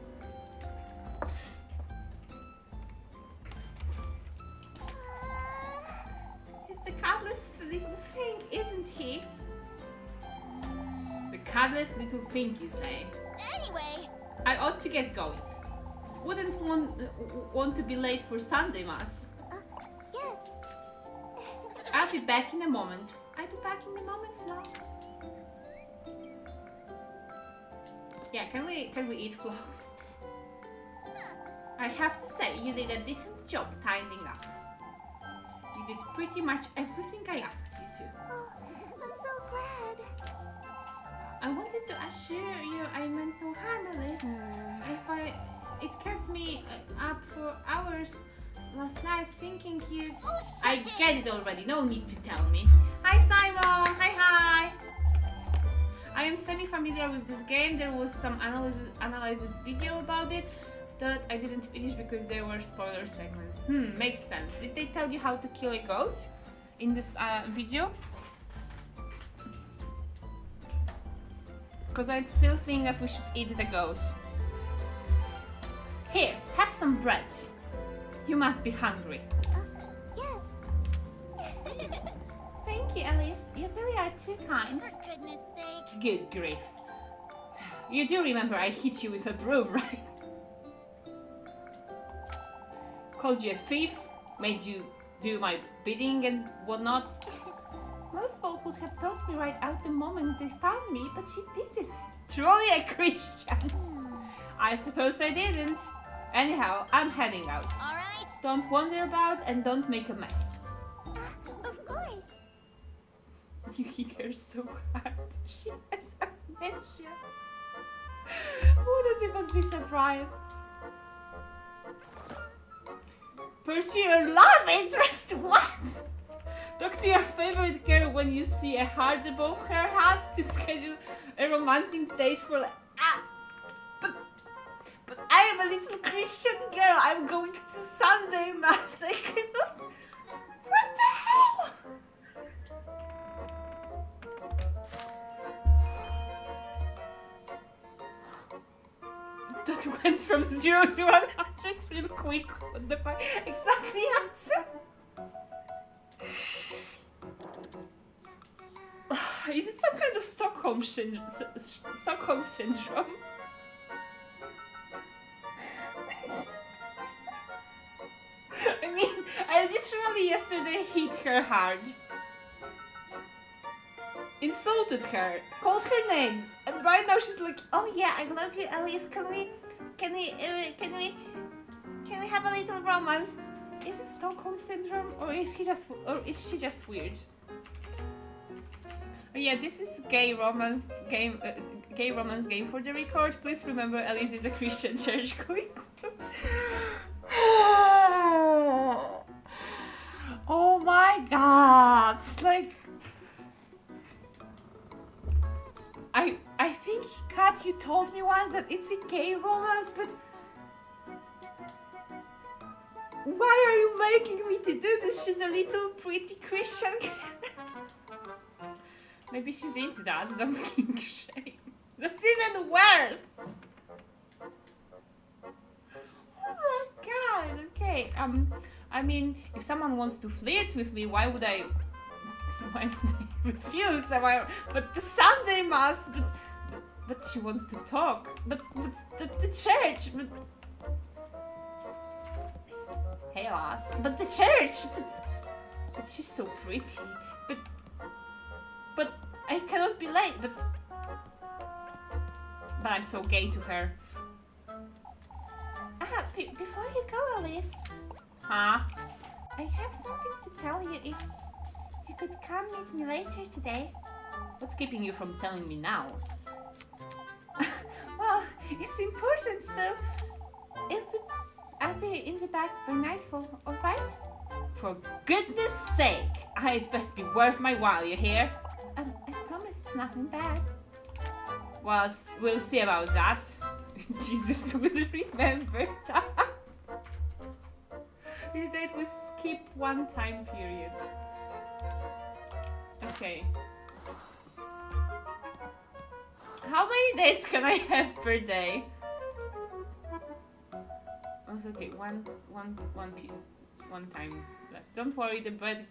He's the cuddliest little thing, isn't he? The cuddliest little thing, you say? Anyway. I ought to get going. Wouldn't want to be late for Sunday Mass. Yes. I'll be back in a moment. Flo. Yeah, can we eat, Flo? I have to say, you did a decent job tidying up. You did pretty much everything I asked you to. Oh, I'm so glad. I wanted to assure you I meant no harm, Alice. It kept me up for hours last night thinking you'd... Oh, I shit. get it already, no need to tell me. Hi Simon, hi. I am semi-familiar with this game. There was some analysis video about it that I didn't finish because there were spoiler segments. Makes sense. Did they tell you how to kill a goat in this video? Because I still think that we should eat the goat. Here, have some bread. You must be hungry. Yes. Thank you, Alice. You really are too kind. For goodness sake. Good grief. You do remember I hit you with a broom, right? Called you a thief, made you do my bidding and whatnot. Most folk would have tossed me right out the moment they found me, but she didn't. Truly a Christian. I suppose I didn't. Anyhow, I'm heading out. All right. Don't wander about and don't make a mess. Of course. You hit her so hard. She has amnesia. Wouldn't even be surprised. Pursue your love interest? What? Talk to your favorite girl when you see a heart above her head to schedule a romantic date for like... But I am a little Christian girl. I'm going to Sunday Mass. I cannot... What the hell? That went from 0 to 100 real quick. What the fuck? Exactly answer. Is it some kind of Stockholm syndrome? I mean, I literally yesterday hit her hard. Insulted her, called her names, and right now she's like, "Oh yeah, I love you, Alice. Can we have a little romance?" Is it Stockholm syndrome, or is she just weird? Oh, yeah, this is gay romance game for the record. Please remember, Alice is a Christian church going. Oh my god! It's like I think, Kat, you told me once that it's a gay romance, but why are you making me to do this? She's a little pretty Christian girl. Maybe she's into that, don't kink shame. That's even worse! Oh my god, okay. I mean, if someone wants to flirt with me, why would I refuse? But the Sunday mass, but she wants to talk. But the church, hey lass, but the church, but she's so pretty. But I cannot be late, but I'm so gay to her. Before you go, Alice. Huh? I have something to tell you. If you could come meet me later today. What's keeping you from telling me now? Well, it's important, so I'll be in the back by nightfall, alright? For goodness sake! It best be worth my while, you hear? I promise it's nothing bad. Well, we'll see about that. Jesus will remember that. This date will skip one time period. Okay. How many dates can I have per day? Oh, okay, one time left. Don't worry, the bread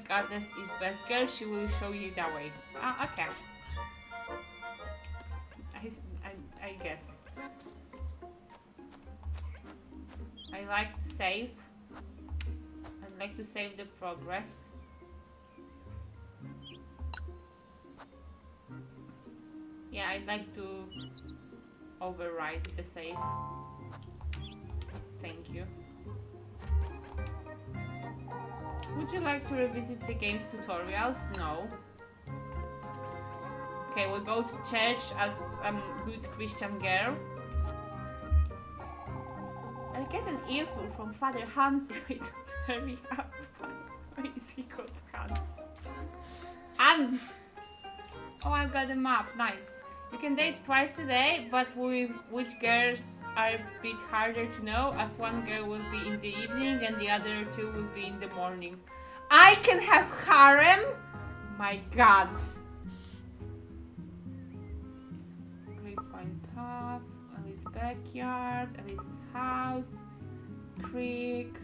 goddess is best girl. She will show you that way. Okay. I guess. I like to save. I'd like to save the progress. Yeah, I'd like to override the save. Thank you. Would you like to revisit the game's tutorials? No. Okay, we'll go to church as a good Christian girl. I'll get an earful from Father Hans if I don't hurry up. Why is he called Hans? Hans! Oh, I've got a map. Nice. You can date twice a day, but with which girls are a bit harder to know, as one girl will be in the evening and the other two will be in the morning. I can have harem? My god. Grapevine path, Alice's backyard, Alice's house, creek,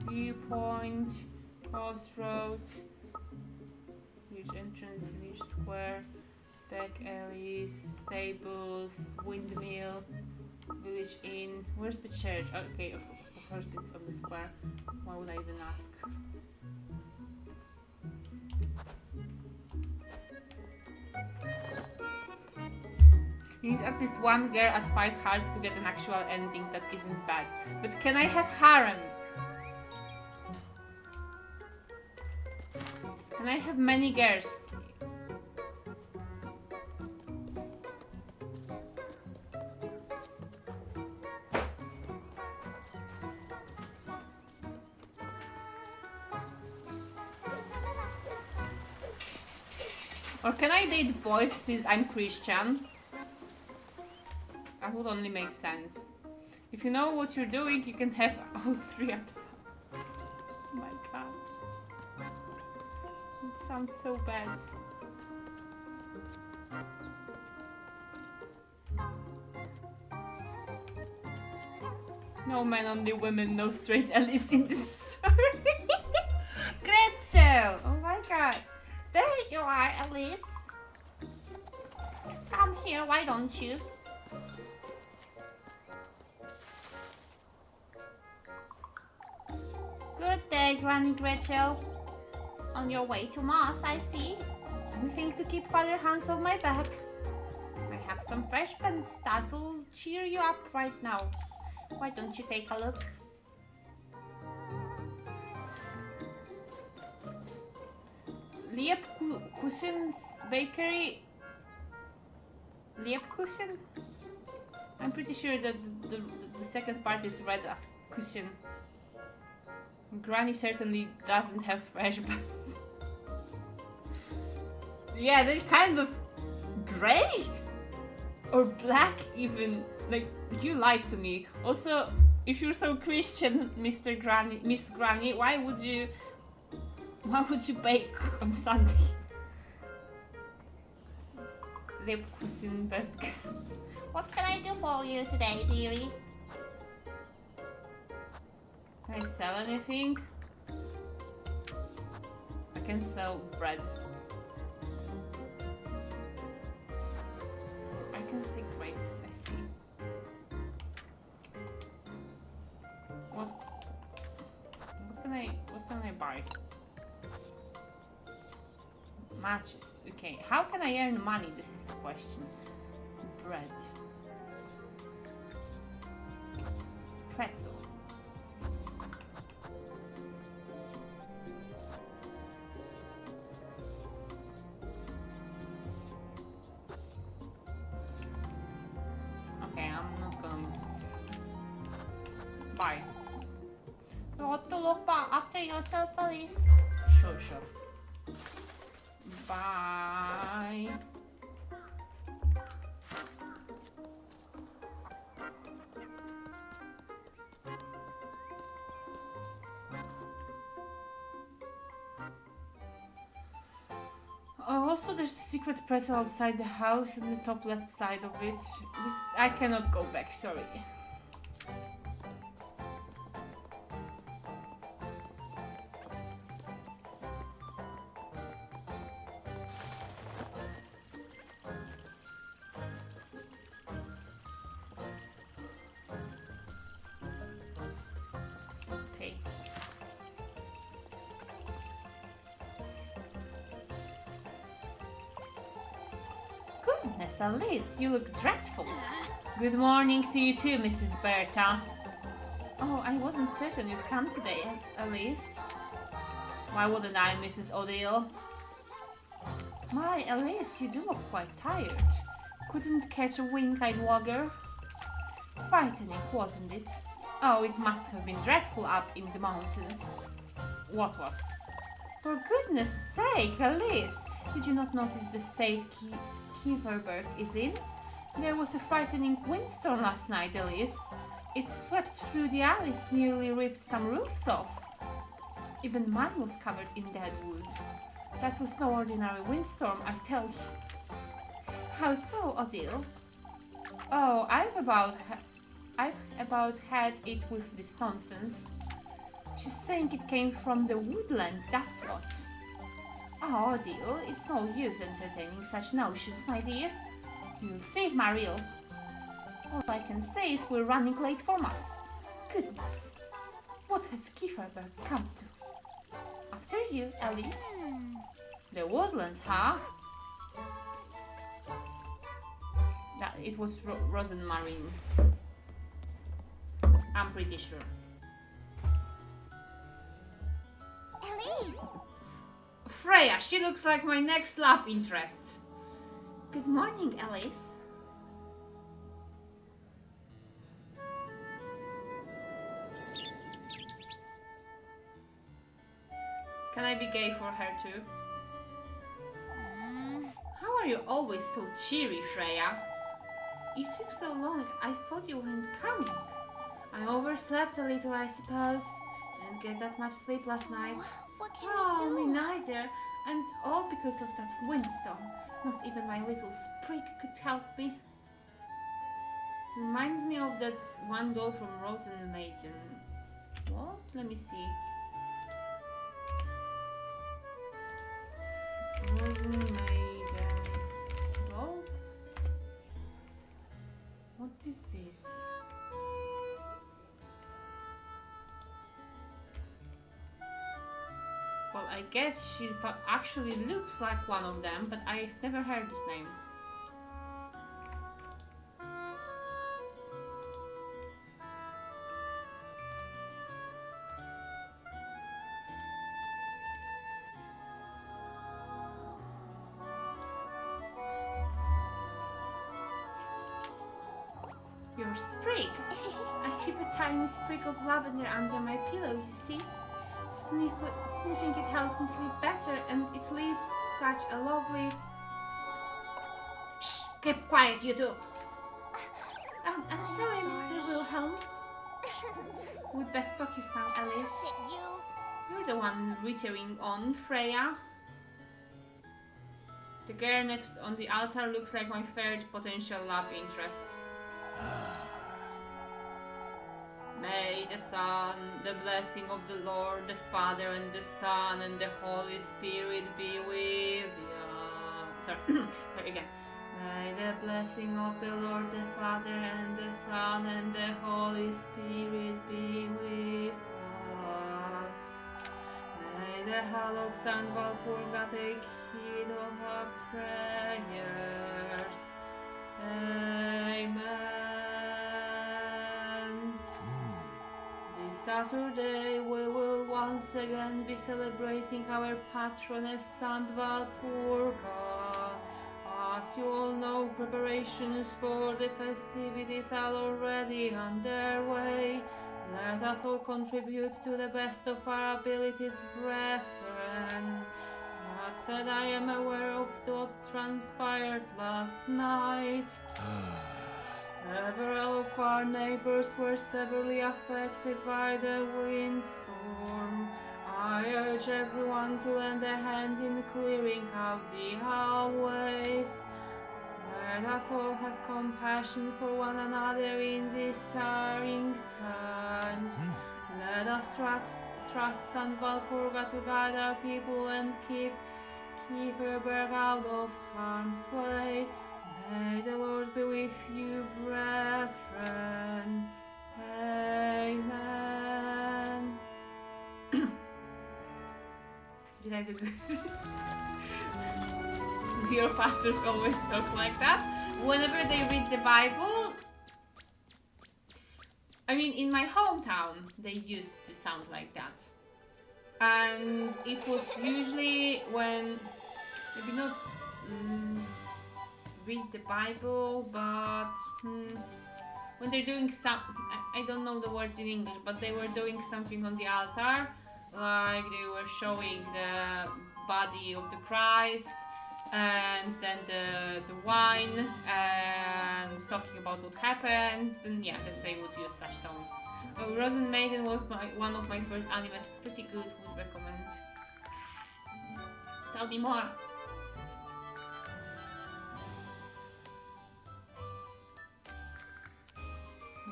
viewpoint, crossroad, village entrance, village square, back alleys, stables, windmill, village inn. Where's the church? Okay, of course it's on the square. Why would I even ask? You need at least one girl at 5 hearts to get an actual ending that isn't bad. But can I have harem? Can I have many girls? Or can I date boys since I'm Christian? That would only make sense. If you know what you're doing, you can have all 3 at 5. Oh my god. It sounds so bad. No men, only women, no straight Alice in this story. Gretchen! Oh my god. There you are, Alice. Come here, why don't you? Good day, Granny Gretchen. On your way to Mass, I see. Anything to keep Father Hans off my back. I have some fresh pens that'll cheer you up right now. Why don't you take a look? Liebkuchen's bakery. Liebkuchen? I'm pretty sure that the second part is read as cushion. Granny certainly doesn't have fresh buns. Yeah, they're kind of gray or black even. Like, you lied to me. Also, if you're so Christian, Miss Granny, why would you bake on Sunday? Lebkuchen, best girl. What can I do for you today, dearie? Can I sell anything? I can sell bread. I can see grapes, I see. What can I buy? Matches. Okay. How can I earn money? This is the question. Bread. Pretzel. Okay, I'm not going to buy. You ought to look after yourself, Alice. Sure. Bye. Oh, also there's a secret pretzel outside the house on the top left side of it. I cannot go back, sorry. Okay. Goodness, Alice, you look dreadful. Good morning to you too, Mrs. Berta. Oh, I wasn't certain you'd come today, Alice. Why wouldn't I, Mrs. Odile? My, Alice, you do look quite tired. Couldn't catch a wink-eyed wogger? Frightening, wasn't it? Oh, it must have been dreadful up in the mountains. What was? For goodness sake, Alice! Did you not notice the state Kieferberg is in? There was a frightening windstorm last night, Alice. It swept through the alleys, nearly ripped some roofs off. Even mine was covered in dead wood. That was no ordinary windstorm, I tell you. How so, Odile? Oh, I've about had it with this nonsense. She's saying it came from the woodland, that's what. Oh, Odile, it's no use entertaining such notions, my dear. You'll see, Mariel. All I can say is we're running late for mass. Goodness, what has Kieferberg come to? After you, Alice. The woodland, huh? It was Rosenmarine. I'm pretty sure. Alice! Freya, she looks like my next love interest. Good morning, Alice. Can I be gay for her too? How are you always so cheery, Freya? You took so long, I thought you weren't coming. I overslept a little, I suppose. Didn't get that much sleep last night. What can Oh, we do? me neither. And all because of that windstorm. Not even my little sprig could help me. Reminds me of that one doll from Rosenmaiden. What? Let me see. Rosenmaiden doll? What is this? Well, I guess she actually looks like one of them, but I've never heard this name. your sprig. I keep a tiny sprig of lavender under my pillow, you see? Sniffing it helps me sleep better, and it leaves such a lovely... Shh! Keep quiet, you two! I'm sorry, Mr. Wilhelm. We'd best focus now, Alice. Shit, you. You're the one reiterating on, Freya. The girl next on the altar looks like my third potential love interest. May the Son, the blessing of the Lord, the Father and the Son and the Holy Spirit be with you. Sorry, again. May the blessing of the Lord, the Father and the Son and the Holy Spirit be with us. May the hallowed Saint Walpurga take heed of our prayers. Amen. This Saturday we will once again be celebrating our patroness Saint Walpurga. As you all know, preparations for the festivities are already underway. Let us all contribute to the best of our abilities, brethren. That said, I am aware of what transpired last night. Several of our neighbors were severely affected by the windstorm. I urge everyone to lend a hand in clearing out the hallways. Let us all have compassion for one another in these trying times. Let us trust Saint Walpurga to guide our people and keep her berg out of harm's way. May the Lord be with you, brethren. Amen. Did I do good? Your pastors always talk like that. Whenever they read the Bible, I mean, in my hometown, they used to sound like that. And it was usually when, maybe not read the Bible, but when they're doing some, I don't know the words in English, but they were doing something on the altar, like they were showing the body of the Christ, and then the wine, and talking about what happened, and yeah, then they would use such tone. Rosen Maiden was one of my first animes. It's pretty good, would recommend. Tell me more.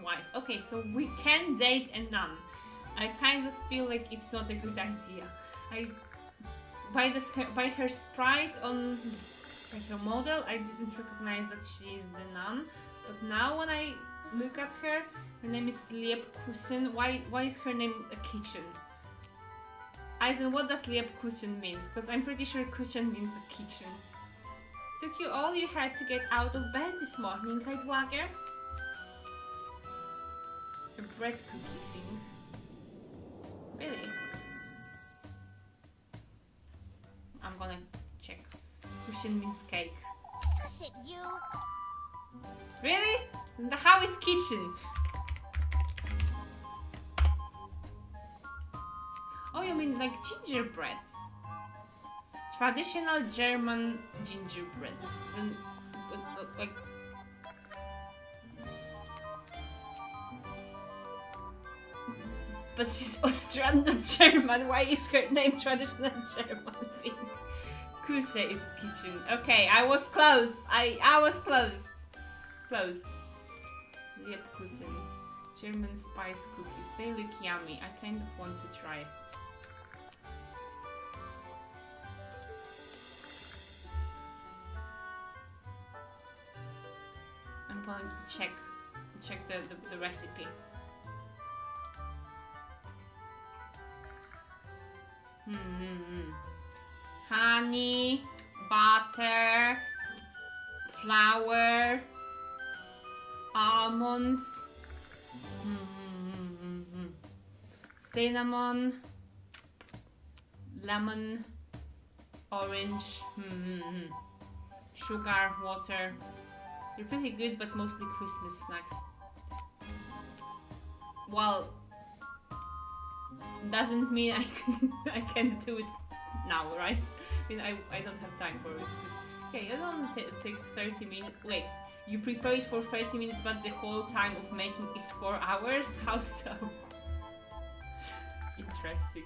Wife. Okay, so we can date a nun. I kind of feel like it's not a good idea. By her sprite on her model, I didn't recognize that she is the nun. But now when I look at her, her name is Liebkuchen. Why is her name a kitchen? Eisen, what does Liebkuchen means? Because I'm pretty sure Kuchen means a kitchen. Took you all you had to get out of bed this morning, Kaitwager? A bread cookie thing. Really? I'm gonna check. Kuchen means cake. Shush it, you. Really? How is kitchen? Oh, you mean like gingerbreads? Traditional German gingerbreads. Like... But she's Austrian, not German. Why is her name traditional German thing? Kuse is kitchen. Okay, I was close. I was close. Close. Liebkuchen. German spice cookies. They look yummy. I kind of want to try. I'm going to check the recipe. Honey, butter, flour, almonds, cinnamon, lemon, orange, sugar, water. They're pretty good, but mostly Christmas snacks. well, doesn't mean I can't do it now, right? I mean, I don't have time for it. Okay, it only takes 30 minutes. Wait, you prepare it for 30 minutes, but the whole time of making is 4 hours? How so? Interesting.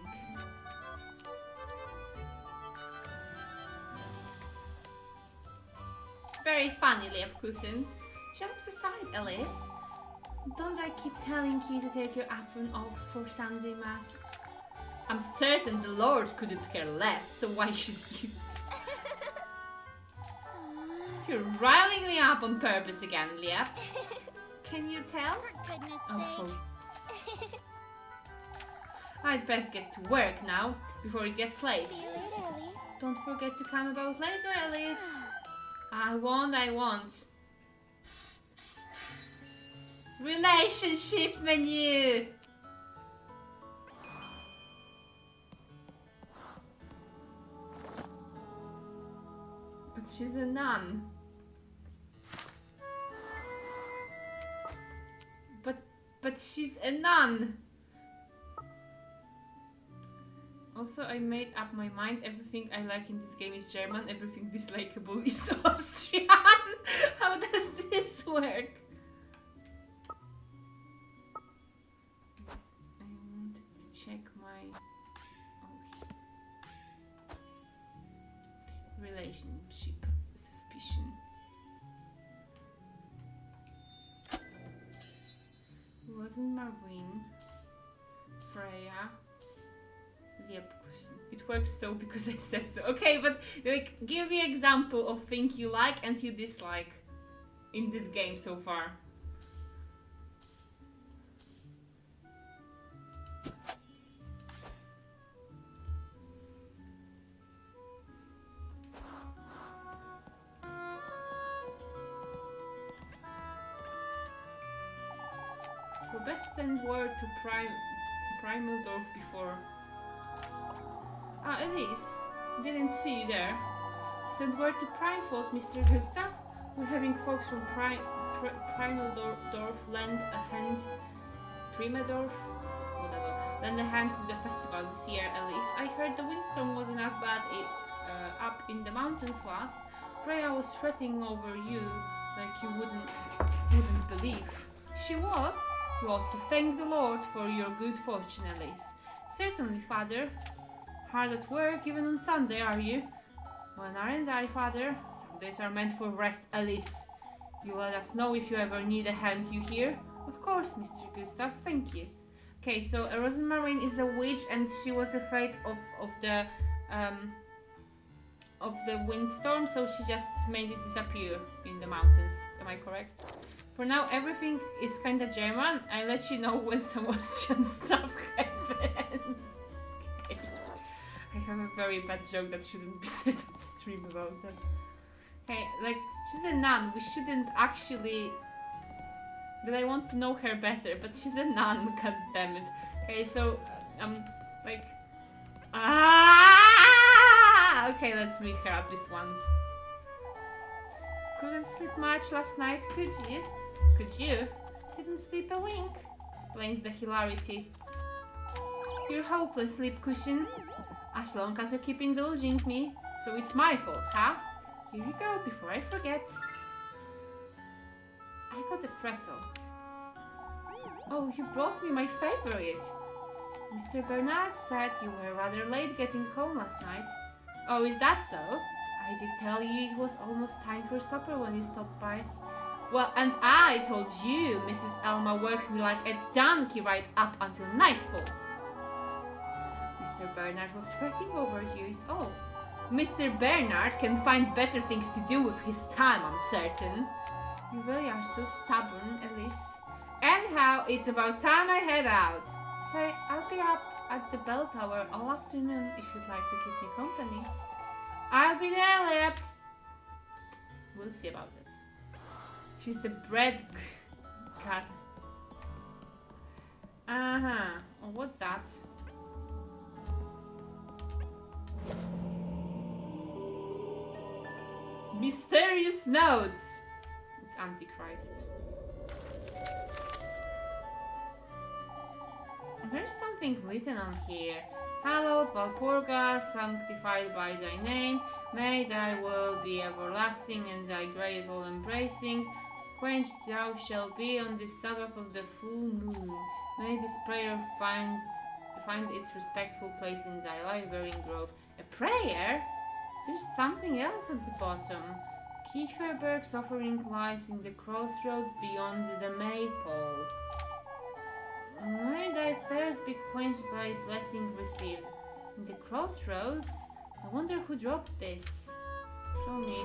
Very funny, Leopkusen. Jokes aside, Alice. Don't I keep telling you to take your apron off for Sunday Mass? I'm certain the Lord couldn't care less, so why should you? You're riling me up on purpose again, Liep. Can you tell? For goodness Oh, sake. I'd best get to work now, before it gets late. See you later, Elise. Don't forget to come about later, Alice. I won't. Relationship menu! But she's a nun. But she's a nun! Also, I made up my mind. Everything I like in this game is German. Everything dislikable is Austrian. How does this work? I wanted to check my relationship suspicion. Wasn't Marwin, Freya. Yep, it works so because I said so. Okay, but like, give me an example of thing you like and you dislike in this game so far. We best send word to Primaldorf before. Elise, didn't see you there. Send word to Primefold, Mr. Gustav. We're having folks from Primaldorf lend a hand. Primadorf? Whatever. Lend a hand with the festival this year, Elise. I heard the windstorm wasn't as bad up in the mountains last. Freya was fretting over you like you wouldn't believe. She was? You ought to thank the Lord for your good fortune, Elise. Certainly, Father. Hard at work even on Sunday, are you? Well, aren't I, Father? Sundays are meant for rest, Alice. You let us know if you ever need a hand, you hear? Of course, Mr. Gustav, thank you. Okay, so Rosemarine is a witch and she was afraid of the windstorm, so she just made it disappear in the mountains. Am I correct? For now, everything is kinda German. I'll let you know when some Austrian stuff happens. Okay. I have a very bad joke that shouldn't be said on stream about that. Okay, like, she's a nun. We shouldn't actually... That I want to know her better, but she's a nun, god damn it. Okay, so, like... Okay, let's meet her at least once. Couldn't sleep much last night, could you? Could you? Didn't sleep a wink, explains the hilarity. You're hopeless, sleep cushion. As long as you keep indulging me, so it's my fault, huh? Here you go, before I forget. I got a pretzel. Oh, you brought me my favorite. Mr. Bernard said you were rather late getting home last night. Oh, is that so? I did tell you it was almost time for supper when you stopped by. Well, and I told you Mrs. Elma worked me like a donkey right up until nightfall. Mr. Bernard was fretting over you is all. Mr. Bernard can find better things to do with his time, I'm certain. You really are so stubborn, Alice. Anyhow, it's about time I head out. Say, I'll be up at the bell tower all afternoon if you'd like to keep me company. I'll be there, Lep. We'll see about it. She's the bread goddess. Uh-huh. Oh, what's that? Mysterious notes. It's Antichrist. there's something written on here. Hallowed Valpurga, sanctified by thy name, may thy will be everlasting and thy grace all embracing. Quenched thou shalt be on this Sabbath of the full moon. May this prayer find its respectful place in thy life-bearing grove. A prayer? There's something else at the bottom. Kieferberg's offering lies in the crossroads beyond the maypole. May thy thirst be quenched by blessing received. In the crossroads? I wonder who dropped this. Show me.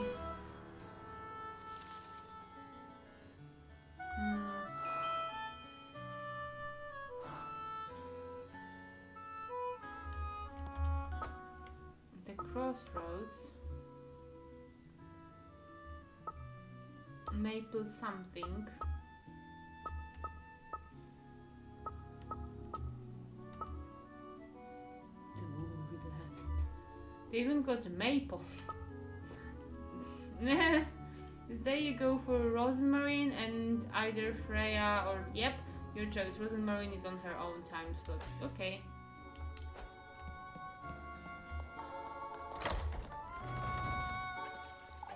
The crossroads. Maple something. They even got a maple. This day you go for Rosemarine and either Freya or... Yep, your choice. Rosemarine is on her own time slot. Okay.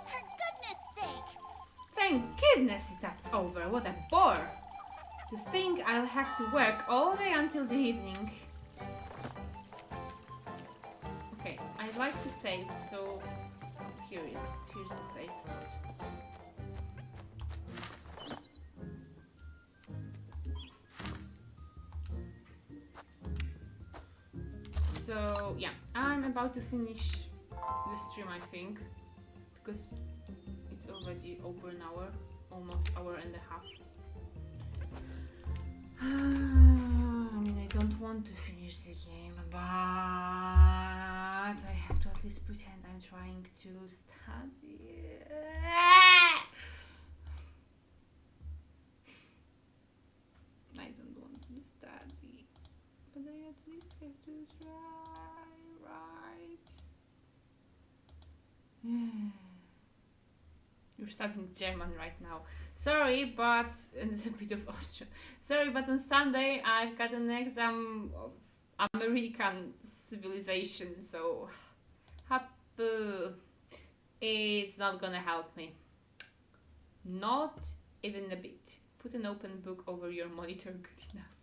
For goodness sake! Thank goodness that's over. What a bore. To think I'll have to work all day until the evening. Okay, I'd like to save, so here it is. Here's the save slot. So yeah, I'm about to finish the stream, I think, because it's already over an hour, almost hour and a half. I mean, I don't want to finish the game, but I have to at least pretend I'm trying to study. I don't want to study, but I at least have to try, right? You're studying German right now. Sorry, but and it's a bit of Austrian. Sorry, but on Sunday I've got an exam of American civilization, so it's not gonna help me. Not even a bit. Put an open book over your monitor, good enough.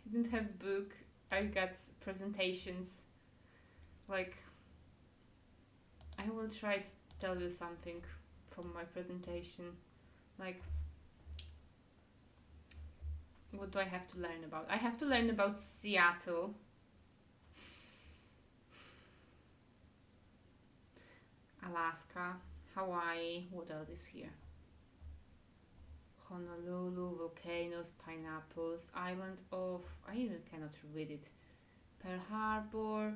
I didn't have book. I got presentations. Like, I will try to tell you something from my presentation. Like, what do I have to learn about? I have to learn about Seattle. Alaska, Hawaii, what else is here? Honolulu, volcanoes, pineapples, island of... I even cannot read it. Pearl Harbor,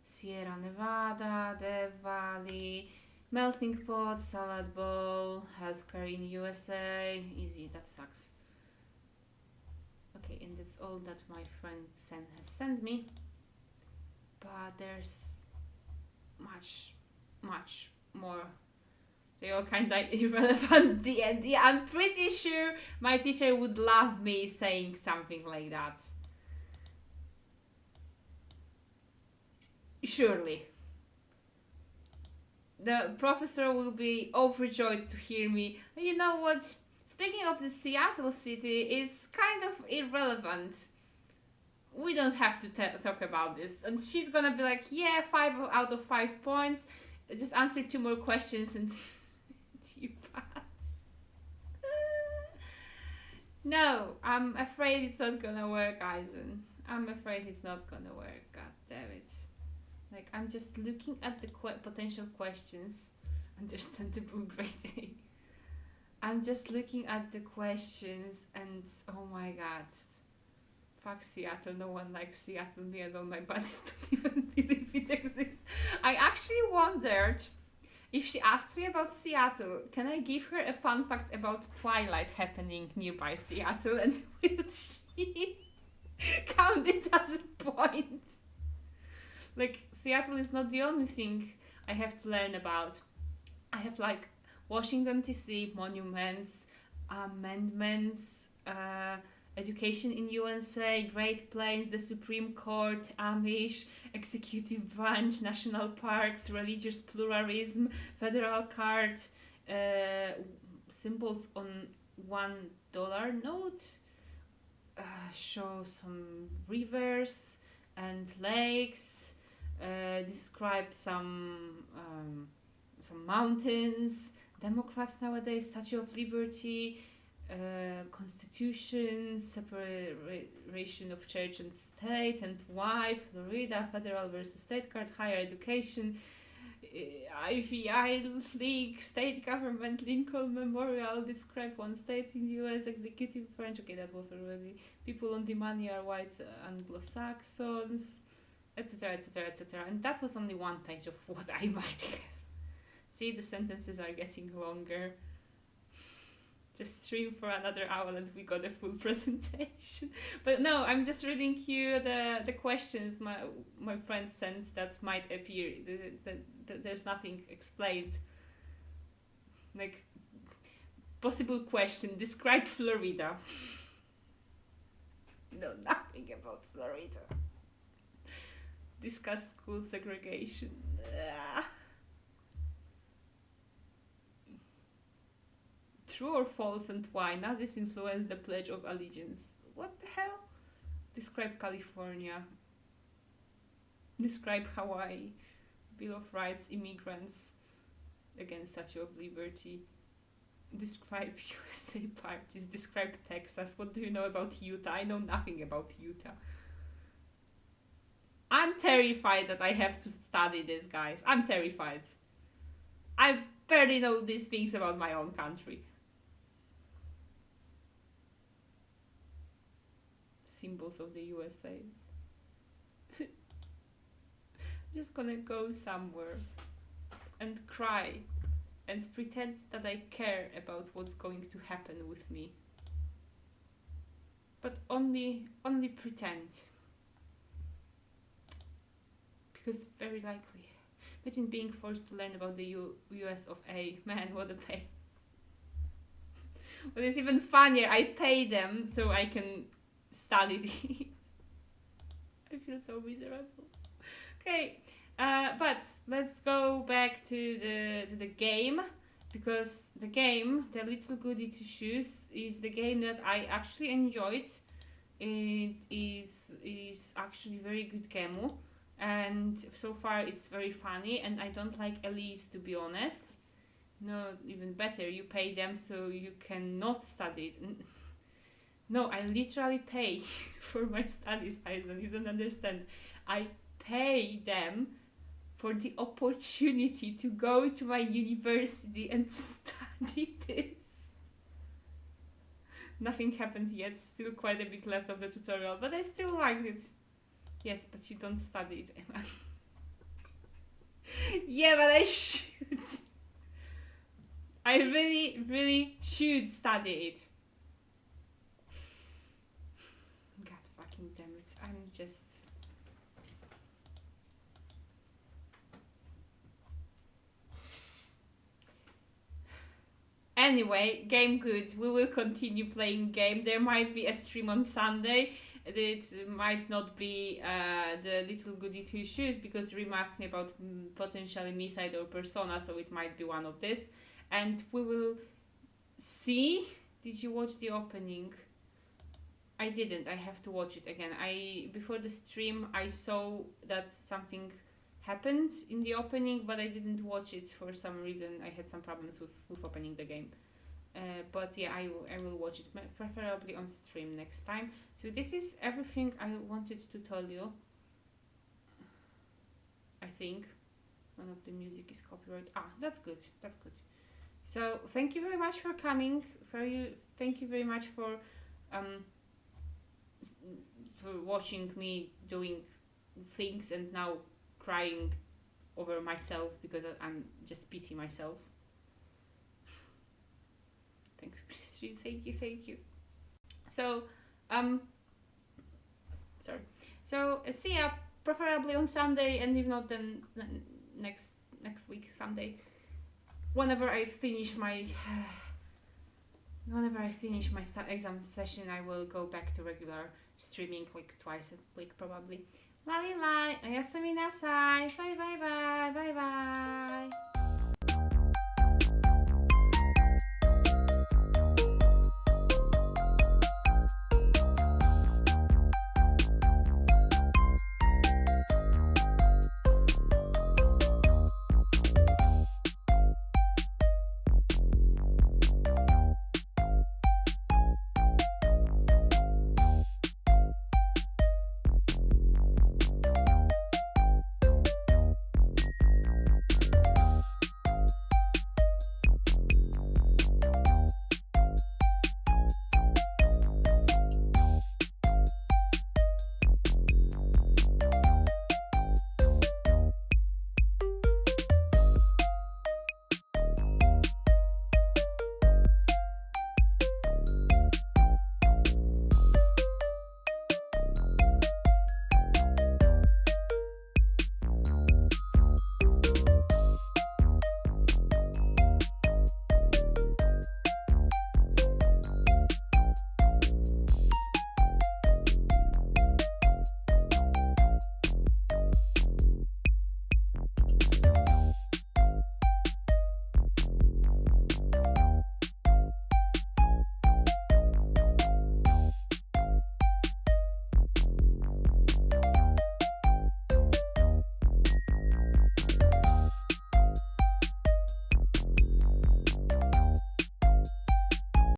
Sierra Nevada, Death Valley, melting pot, salad bowl, healthcare in USA. Easy, that sucks. Okay, and that's all that my friend has sent me. But there's much more. They all kind of irrelevant D&D. I'm pretty sure my teacher would love me saying something like that. Surely. The professor will be overjoyed to hear me. You know what? Speaking of the Seattle city, it's kind of irrelevant. We don't have to talk about this. And she's gonna be like, yeah, 5 out of 5 points. Just answer 2 more questions and you pass. No, I'm afraid it's not gonna work, Eisen. I'm afraid it's not gonna work. God damn it. Like, I'm just looking at the potential questions. Understandable grading. I'm just looking at the questions and oh my god. Fuck Seattle, no one likes Seattle. Me and all my buddies don't even believe it exists. I actually wondered if she asks me about Seattle, can I give her a fun fact about Twilight happening nearby Seattle, and will she count it as a point? Like, Seattle is not the only thing I have to learn about. I have like Washington DC, monuments, amendments, education in USA, Great Plains, the Supreme Court, Amish, executive branch, national parks, religious pluralism, federal card, symbols on $1 note, show some rivers and lakes, describe some mountains, Democrats nowadays, Statue of Liberty, Constitution, separation of church and state, and why, Florida, federal versus state card, higher education, IVI League, state government, Lincoln Memorial, describe one state in the US, executive branch, okay, that was already, people on the money are white Anglo-Saxons, etc., etc., etc. And that was only one page of what I might have. See, the sentences are getting longer. Just stream for another hour and we got a full presentation. But no, I'm just reading you the questions my friend sent that might appear. There's nothing explained. Like, possible question, describe Florida. No, nothing about Florida. Discuss school segregation. True or false and why? Nazis influenced the Pledge of Allegiance. What the hell? Describe California. Describe Hawaii. Bill of Rights, immigrants against Statue of Liberty. Describe USA parties. Describe Texas. What do you know about Utah? I know nothing about Utah. I'm terrified that I have to study this, guys. I'm terrified. I barely know these things about my own country. Symbols of the USA. I'm just gonna go somewhere and cry and pretend that I care about what's going to happen with me. But only pretend. Because very likely. Imagine being forced to learn about the US of A. Man, what a pain. What is even funnier, I pay them so I can study these. I feel so miserable. Okay, but let's go back to the game, because the game, the Little Goody Two Shoes, is the game that I actually enjoyed. It is actually very good game, and so far it's very funny, and I don't like Elise, to be honest. No, even better, you pay them so you cannot study it. No, I literally pay for my studies, Aizen. You don't understand. I pay them for the opportunity to go to my university and study this. Nothing happened yet. Still quite a bit left of the tutorial, but I still liked it. Yes, but you don't study it, Emma. Yeah, but I should. I really, really should study it. Damn it, I'm just... Anyway, game good. We will continue playing game. There might be a stream on Sunday. It might not be the Little Goody Two Shoes, because Rima asked me about potentially Miside or Persona, so it might be one of this. And we will see. Did you watch the opening? I didn't. I have to watch it again. Before the stream I saw that something happened in the opening, but I didn't watch it for some reason. I had some problems with opening the game. But yeah, I will watch it, preferably on stream next time. So this is everything I wanted to tell you. I think none of the music is copyright. That's good. That's good. So thank you very much for coming. Thank you very much for watching me doing things and now crying over myself because I'm just pitying myself. Thanks for this stream. Thank you. So sorry. So see ya, preferably on Sunday, and if not, then next week Sunday, whenever I finish my whenever I finish my exam session, I will go back to regular streaming like twice a week probably. Lalilai, oyasumi nasai, bye bye bye, bye bye.